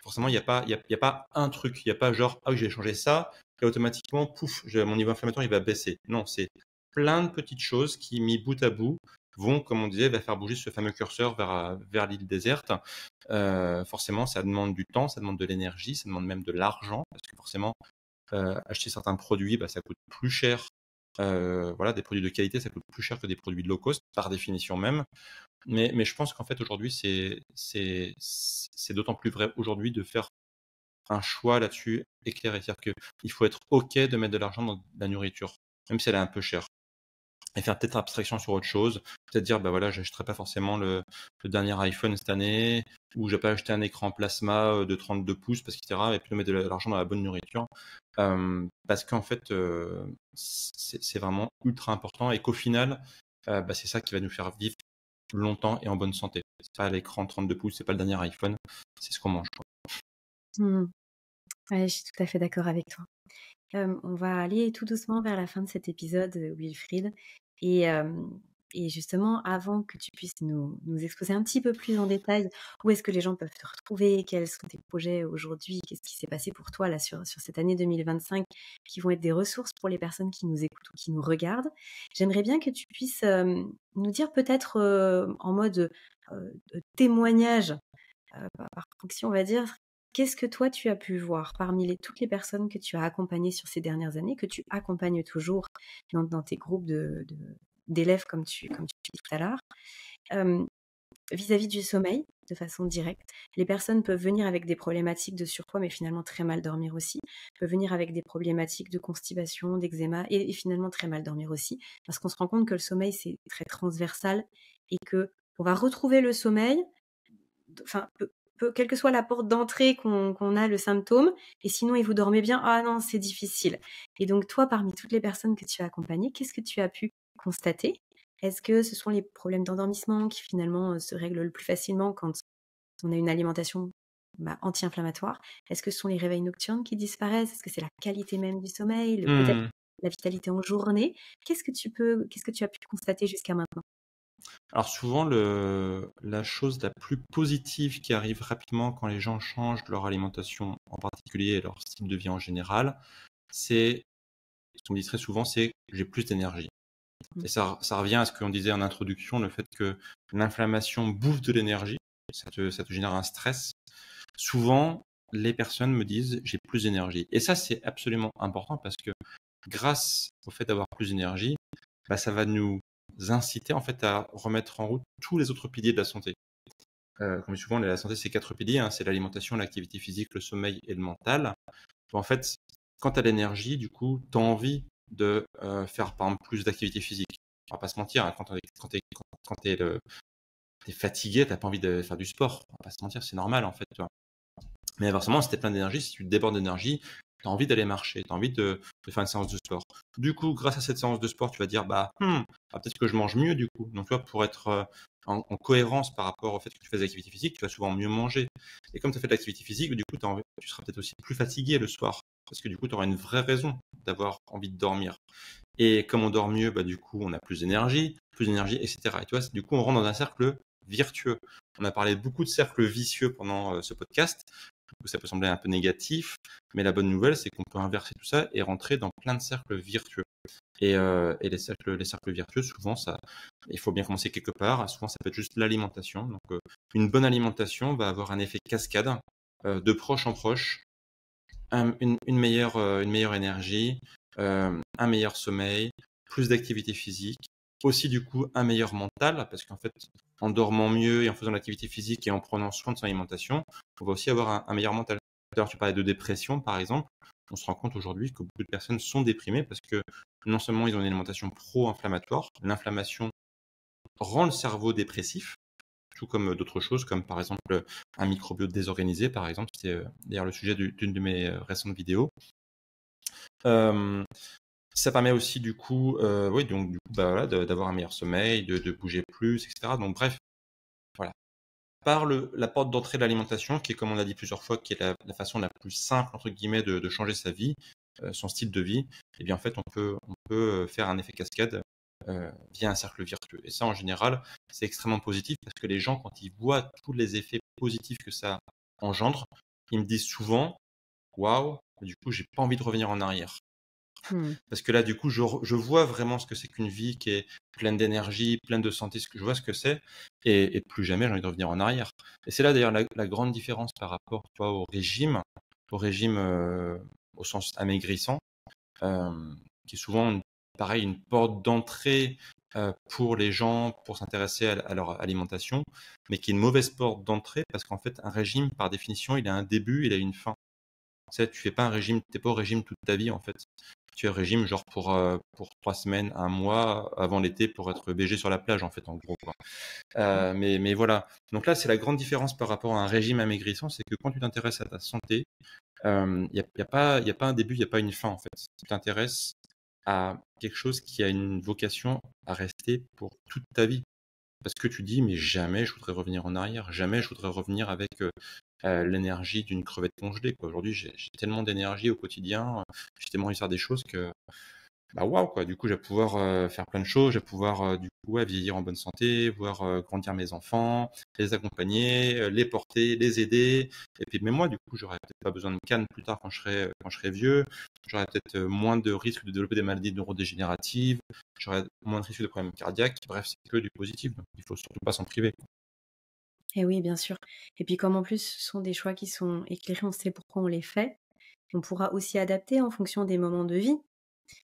Forcément, il y a pas un truc, il n'y a pas genre, ah oui, j'ai changé ça, et automatiquement, pouf, mon niveau inflammatoire, il va baisser. Non, c'est plein de petites choses qui, mis bout à bout, vont, comme on disait, va faire bouger ce fameux curseur vers l'île déserte. Forcément, ça demande du temps, ça demande de l'énergie, ça demande même de l'argent, parce que forcément, acheter certains produits, ça coûte plus cher. Voilà, des produits de qualité, ça coûte plus cher que des produits de low cost, par définition même. Mais je pense qu'en fait, aujourd'hui, c'est d'autant plus vrai aujourd'hui de faire un choix là-dessus éclairé. C'est-à-dire qu'il faut être OK de mettre de l'argent dans de la nourriture, même si elle est un peu chère. Et faire peut-être abstraction sur autre chose. Peut-être dire, voilà, je n'achèterai pas forcément le dernier iPhone cette année, ou je vais pas acheter un écran plasma de 32 pouces, et plutôt mettre de l'argent dans la bonne nourriture. Parce qu'en fait, c'est vraiment ultra important et qu'au final, c'est ça qui va nous faire vivre longtemps et en bonne santé. C'est pas l'écran 32 pouces, c'est pas le dernier iPhone, c'est ce qu'on mange, quoi. Mmh. Ouais, je suis tout à fait d'accord avec toi. On va aller tout doucement vers la fin de cet épisode, Wilfried. Et, et justement, avant que tu puisses nous exposer un petit peu plus en détail où est-ce que les gens peuvent te retrouver, quels sont tes projets aujourd'hui, qu'est-ce qui s'est passé pour toi là sur cette année 2025, qui vont être des ressources pour les personnes qui nous écoutent ou qui nous regardent, j'aimerais bien que tu puisses nous dire peut-être en mode témoignage, par proxy, on va dire, qu'est-ce que toi tu as pu voir parmi toutes les personnes que tu as accompagnées sur ces dernières années, que tu accompagnes toujours dans tes groupes d'élèves comme tu dis tout à l'heure, euh, vis-à-vis du sommeil, de façon directe. Les personnes peuvent venir avec des problématiques de surpoids, mais finalement très mal dormir aussi, peuvent venir avec des problématiques de constipation, d'eczéma, et finalement très mal dormir aussi, parce qu'on se rend compte que le sommeil, c'est très transversal, et que on va retrouver le sommeil, enfin, quelle que soit la porte d'entrée qu'on a le symptôme, et sinon, et vous dormez bien, ah non, c'est difficile. Et donc, toi, parmi toutes les personnes que tu as accompagnées, qu'est-ce que tu as pu constater? Est-ce que ce sont les problèmes d'endormissement qui finalement se règlent le plus facilement quand on a une alimentation anti-inflammatoire? Est-ce que ce sont les réveils nocturnes qui disparaissent? Est-ce que c'est la qualité même du sommeil? Peut-être Hmm. la vitalité en journée? Qu'est-ce que tu as pu constater jusqu'à maintenant? Alors souvent, la chose la plus positive qui arrive rapidement quand les gens changent leur alimentation en particulier et leur style de vie en général, c'est, ce qu'on me dit très souvent, c'est j'ai plus d'énergie. Mmh. Et ça revient à ce qu'on disait en introduction, le fait que l'inflammation bouffe de l'énergie, ça te génère un stress. Souvent, les personnes me disent: «J'ai plus d'énergie» et ça, c'est absolument important parce que grâce au fait d'avoir plus d'énergie, bah, ça va nous inciter, en fait, à remettre en route tous les autres piliers de la santé. Comme je dis souvent, la santé, c'est 4 piliers, hein, c'est l'alimentation, l'activité physique, le sommeil et le mental. En fait, quand tu as l'énergie, du coup, tu as envie de, faire, par exemple, plus d'activité physique. On va pas se mentir, hein, quand tu es fatigué, tu pas envie de faire du sport. On va pas se mentir, c'est normal, en fait, tu vois? Mais inversement, si tu es plein d'énergie, si tu débordes d'énergie, tu as envie d'aller marcher, tu as envie de faire une séance de sport. Du coup, grâce à cette séance de sport, tu vas dire: «Bah, peut-être que je mange mieux du coup». Donc tu vois, pour être, en cohérence par rapport au fait que tu fais des activités physiques, tu vas souvent mieux manger. Et comme tu as fait de l'activité physique, du coup, tu seras peut-être aussi plus fatigué le soir. Parce que du coup, tu auras une vraie raison d'avoir envie de dormir. Et comme on dort mieux, bah, du coup, on a plus d'énergie, et cetera. Et tu vois, du coup, on rentre dans un cercle virtueux. On a parlé beaucoup de cercles vicieux pendant ce podcast. Du coup, ça peut sembler un peu négatif, mais la bonne nouvelle, c'est qu'on peut inverser tout ça et rentrer dans plein de cercles virtueux. Et les cercles virtueux, souvent, il faut bien commencer quelque part. Souvent, ça peut être juste l'alimentation. Donc, une bonne alimentation va avoir un effet cascade, de proche en proche, une meilleure énergie, un meilleur sommeil, plus d'activité physique, aussi du coup un meilleur mental, parce qu'en fait, en dormant mieux et en faisant de l'activité physique et en prenant soin de son alimentation, on va aussi avoir un meilleur mental. D'ailleurs, tu parlais de dépression, par exemple. On se rend compte aujourd'hui que beaucoup de personnes sont déprimées parce que non seulement ils ont une alimentation pro-inflammatoire, l'inflammation rend le cerveau dépressif, tout comme d'autres choses, comme par exemple un microbiote désorganisé, par exemple. C'était d'ailleurs le sujet d'une de mes récentes vidéos. Euh, Ça permet aussi du coup, oui, donc du coup, bah, voilà, d'avoir un meilleur sommeil, de bouger plus, etc. Donc bref, voilà. Par la porte d'entrée de l'alimentation, qui est, comme on l'a dit plusieurs fois, qui est la façon la plus simple, entre guillemets, de changer sa vie, son style de vie, et bien en fait, on peut faire un effet cascade via un cercle vertueux. Et ça, en général, c'est extrêmement positif parce que les gens, quand ils voient tous les effets positifs que ça engendre, ils me disent souvent: waouh, du coup, j'ai pas envie de revenir en arrière. Mmh. Parce que là, du coup, je vois vraiment ce que c'est qu'une vie qui est pleine d'énergie, pleine de santé, je vois ce que c'est, et plus jamais j'ai envie de revenir en arrière. Et c'est là d'ailleurs la grande différence par rapport, tu vois, au régime au sens amaigrissant, euh, qui est souvent, pareil, une porte d'entrée pour les gens pour s'intéresser à leur alimentation, mais qui est une mauvaise porte d'entrée parce qu'en fait, un régime, par définition, il a un début, il a une fin. Tu sais, tu fais pas un régime, t'es pas au régime toute ta vie en fait. Tu es au régime genre pour 3 semaines, un mois avant l'été pour être BG sur la plage en fait, en gros quoi. Mais voilà. Donc là, c'est la grande différence par rapport à un régime amaigrissant, c'est que quand tu t'intéresses à ta santé, y a pas un début, il y a pas une fin en fait. Tu t'intéresses à quelque chose qui a une vocation à rester pour toute ta vie. Parce que tu dis, mais jamais je voudrais revenir en arrière, jamais je voudrais revenir avec l'énergie d'une crevette congelée, quoi. Aujourd'hui, j'ai tellement d'énergie au quotidien, j'ai tellement envie de faire des choses que, bah waouh, quoi. Du coup, je vais pouvoir faire plein de choses, je vais pouvoir du coup ouais, vieillir en bonne santé, voir grandir mes enfants, les accompagner, les porter, les aider. Et puis même moi, du coup, j'aurais peut-être pas besoin de canne plus tard quand je serai vieux. J'aurais peut-être moins de risques de développer des maladies neurodégénératives. J'aurais moins de risques de problèmes cardiaques. Bref, c'est que du positif. Donc, il faut surtout pas s'en priver. Et oui, bien sûr. Et puis comme en plus, ce sont des choix qui sont éclairés, on sait pourquoi on les fait, on pourra aussi adapter en fonction des moments de vie.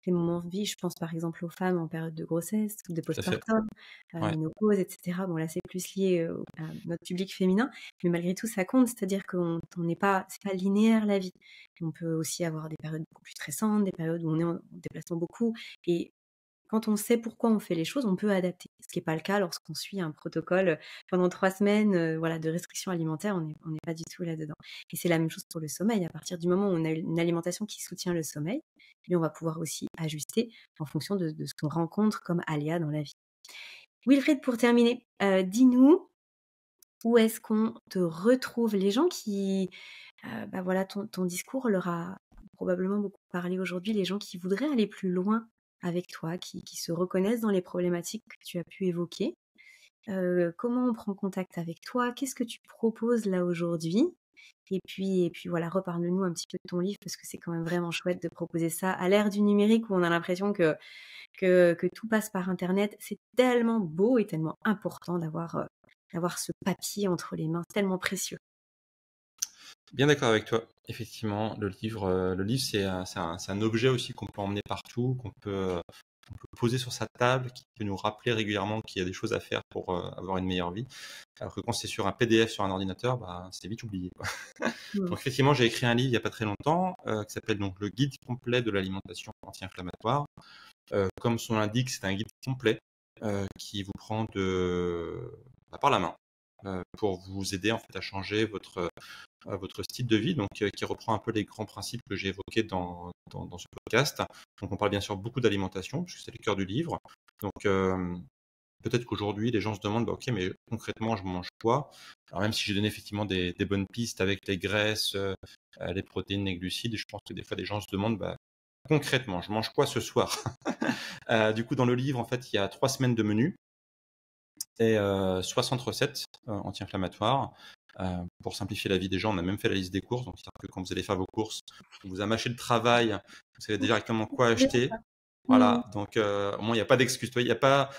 Les moments de vie, je pense par exemple aux femmes en période de grossesse ou de Tout à fait. postpartum, Ouais. ménopause, et cetera. Bon là, c'est plus lié, à notre public féminin, mais malgré tout, ça compte. C'est-à-dire qu'on n'est pas c'est pas linéaire la vie. On peut aussi avoir des périodes beaucoup plus stressantes, des périodes où on est en déplacement beaucoup et quand on sait pourquoi on fait les choses, on peut adapter. Ce qui est pas le cas lorsqu'on suit un protocole, pendant 3 semaines, voilà, de restrictions alimentaires, on n'est pas du tout là-dedans. Et c'est la même chose pour le sommeil. À partir du moment où on a une alimentation qui soutient le sommeil, eh on va pouvoir aussi ajuster en fonction de ce qu'on rencontre comme aléas dans la vie. Wilfried, pour terminer, dis-nous où est-ce qu'on te retrouve? Les gens qui, bah, voilà, ton discours leur a probablement beaucoup parlé aujourd'hui, les gens qui voudraient aller plus loin avec toi, qui se reconnaissent dans les problématiques que tu as pu évoquer. Comment on prend contact avec toi? Qu'est-ce que tu proposes là aujourd'hui? Et puis voilà, reparle-nous un petit peu de ton livre parce que c'est quand même vraiment chouette de proposer ça à l'ère du numérique où on a l'impression que tout passe par Internet. C'est tellement beau et tellement important d'avoir ce papier entre les mains, c'est tellement précieux. Bien d'accord avec toi. Effectivement, le livre, c'est un objet aussi qu'on peut emmener partout, qu'on peut poser sur sa table, qui peut nous rappeler régulièrement qu'il y a des choses à faire pour avoir une meilleure vie. Alors que quand c'est sur un PDF sur un ordinateur, bah, c'est vite oublié, quoi. Mmh. Donc effectivement, j'ai écrit un livre il n'y a pas très longtemps qui s'appelle donc Le guide complet de l'alimentation anti-inflammatoire. Comme son l'indique, c'est un guide complet qui vous prend par la main pour vous aider en fait à changer votre style de vie, donc qui reprend un peu les grands principes que j'ai évoqués dans ce podcast. Donc on parle bien sûr beaucoup d'alimentation, puisque c'est le cœur du livre. Donc peut-être qu'aujourd'hui, les gens se demandent, bah, ok, mais concrètement, je mange quoi? Alors même si j'ai donné effectivement des bonnes pistes avec les graisses, les protéines, les glucides, je pense que des fois, les gens se demandent, bah, concrètement, je mange quoi ce soir? Du coup, dans le livre, en fait, il y a 3 semaines de menu et 60 recettes anti-inflammatoires. Pour simplifier la vie des gens, on a même fait la liste des courses. Donc, c'est-à-dire que quand vous allez faire vos courses, on vous a mâché le travail, vous savez directement quoi C'est bien acheter. ça. Mmh. Voilà, donc au moins il n'y a pas d'excuse. Il n'y a pas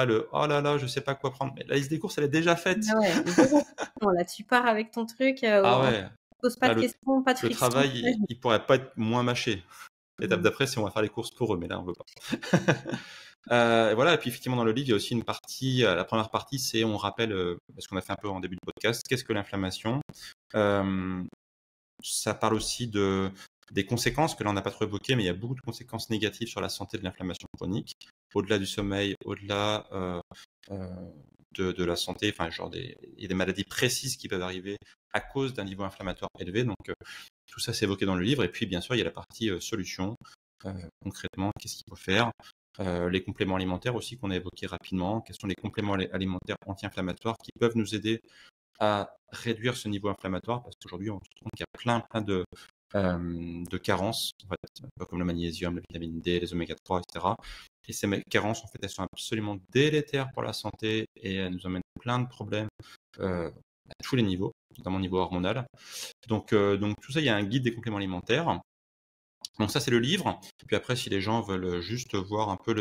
le oh là là, je sais pas quoi prendre. Mais la liste des courses, elle est déjà faite. Ah ouais, zéro friction là, tu pars avec ton truc, Ah on te ouais, pose pas là de questions, pas de le friction. travail, il pourrait pas être moins mâché. L'étape Mmh. d'après, c'est on va faire les courses pour eux, mais là on veut pas. Et voilà, et puis effectivement dans le livre, il y a aussi une partie, la première partie, c'est on rappelle, ce qu'on a fait un peu en début de podcast, qu'est-ce que l'inflammation? Hem, Ça parle aussi des conséquences que là on n'a pas trop évoquées, mais il y a beaucoup de conséquences négatives sur la santé de l'inflammation chronique, au-delà du sommeil, au-delà euh, de la santé, enfin il y a des maladies précises qui peuvent arriver à cause d'un niveau inflammatoire élevé, donc tout ça c'est évoqué dans le livre, et puis bien sûr il y a la partie solution, concrètement qu'est-ce qu'il faut faire, les compléments alimentaires aussi qu'on a évoqué rapidement, quels sont les compléments alimentaires anti-inflammatoires qui peuvent nous aider à réduire ce niveau inflammatoire, parce qu'aujourd'hui, on se rend compte qu'il y a plein de carences, en fait, comme le magnésium, la vitamine D, les oméga 3, etc. Et ces carences, en fait, elles sont absolument délétères pour la santé et elles nous emmènent plein de problèmes à tous les niveaux, notamment au niveau hormonal. Donc tout ça, il y a un guide des compléments alimentaires. Donc ça, c'est le livre. Et puis après, si les gens veulent juste voir un peu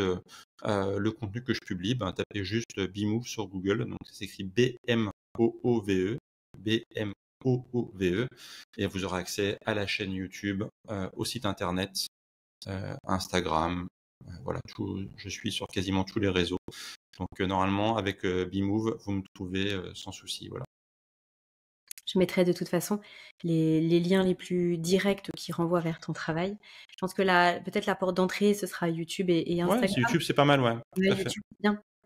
le contenu que je publie, ben, tapez juste Bimove sur Google. Donc ça s'écrit B-M-O-O-V-E. B-M-O-O-V-E. Et vous aurez accès à la chaîne YouTube, au site internet, Instagram. Voilà, je suis sur quasiment tous les réseaux. Donc normalement, avec Bimove, vous me trouvez sans souci. Voilà. Je mettrai de toute façon les liens les plus directs qui renvoient vers ton travail. Je pense que peut-être la porte d'entrée, ce sera YouTube et Ouais, c'est Instagram. YouTube, c'est pas mal, ouais, Ouais, tout à fait. YouTube,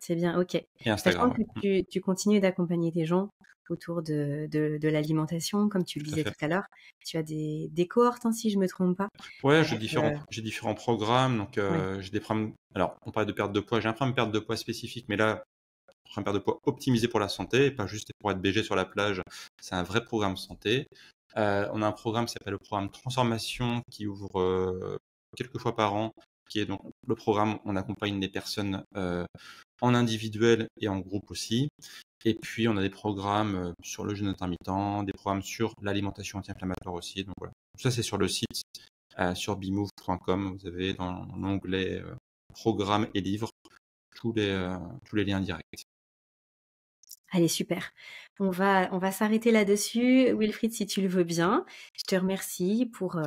c'est bien, OK. Et Sachant Instagram, que ouais. tu continues d'accompagner des gens autour de l'alimentation, comme tu le Tout à disais fait. tout à l'heure. Tu as des cohortes, hein, si je me trompe pas. Ouais, Avec, j'ai différents programmes. Donc, ouais. j'ai des programmes. Alors, on parle de perte de poids. J'ai un programme perte de poids spécifique, mais là, un programme perte de poids optimisé pour la santé, et pas juste pour être BG sur la plage. C'est un vrai programme santé. On a un programme qui s'appelle le programme Transformation qui ouvre quelques fois par an, qui est donc le programme où on accompagne les personnes en individuel et en groupe aussi. Et puis, on a des programmes sur le jeûne intermittent, des programmes sur l'alimentation anti-inflammatoire aussi. Donc voilà. Tout ça, c'est sur le site, sur bimove.com. Vous avez dans l'onglet programmes et livres tous les liens directs. Allez, super. On va s'arrêter là-dessus. Wilfried, si tu le veux bien, je te remercie pour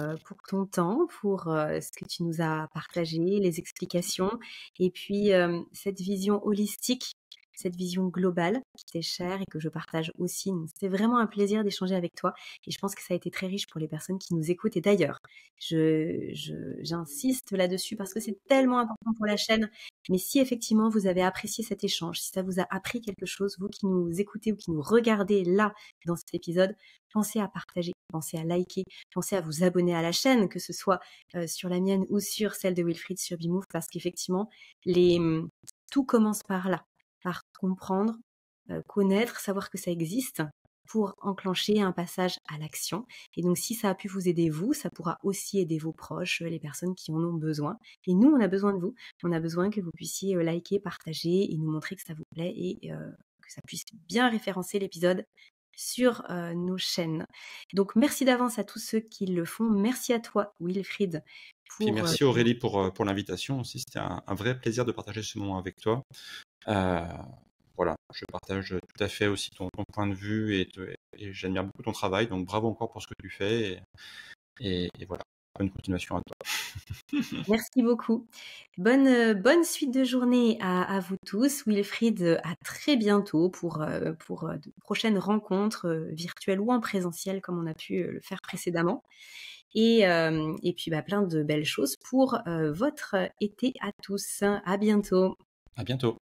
ton temps, pour ce que tu nous as partagé, les explications, et puis cette vision holistique, cette vision globale qui t'est chère et que je partage aussi. Donc, c'était vraiment un plaisir d'échanger avec toi et je pense que ça a été très riche pour les personnes qui nous écoutent. Et d'ailleurs, j'insiste là-dessus parce que c'est tellement important pour la chaîne. Mais si effectivement vous avez apprécié cet échange, si ça vous a appris quelque chose, vous qui nous écoutez ou qui nous regardez là dans cet épisode, pensez à partager, pensez à liker, pensez à vous abonner à la chaîne, que ce soit sur la mienne ou sur celle de Wilfried sur Bimove, parce qu'effectivement, tout commence par là, par comprendre, connaître, savoir que ça existe pour enclencher un passage à l'action. Et donc, si ça a pu vous aider, vous, ça pourra aussi aider vos proches, les personnes qui en ont besoin. Et nous, on a besoin de vous. On a besoin que vous puissiez liker, partager et nous montrer que ça vous plaît et que ça puisse bien référencer l'épisode sur nos chaînes. Donc merci d'avance à tous ceux qui le font. Merci à toi, Wilfried, Puis pour merci Aurélie pour l'invitation aussi. C'était un vrai plaisir de partager ce moment avec toi. Euh, voilà, je partage tout à fait aussi ton point de vue et j'admire beaucoup ton travail. Donc bravo encore pour ce que tu fais et voilà, bonne continuation à toi. Merci beaucoup. Bonne suite de journée à vous tous. Wilfried, à très bientôt pour de prochaines rencontres virtuelles ou en présentiel comme on a pu le faire précédemment. Et puis plein de belles choses pour votre été à tous. À bientôt. À bientôt.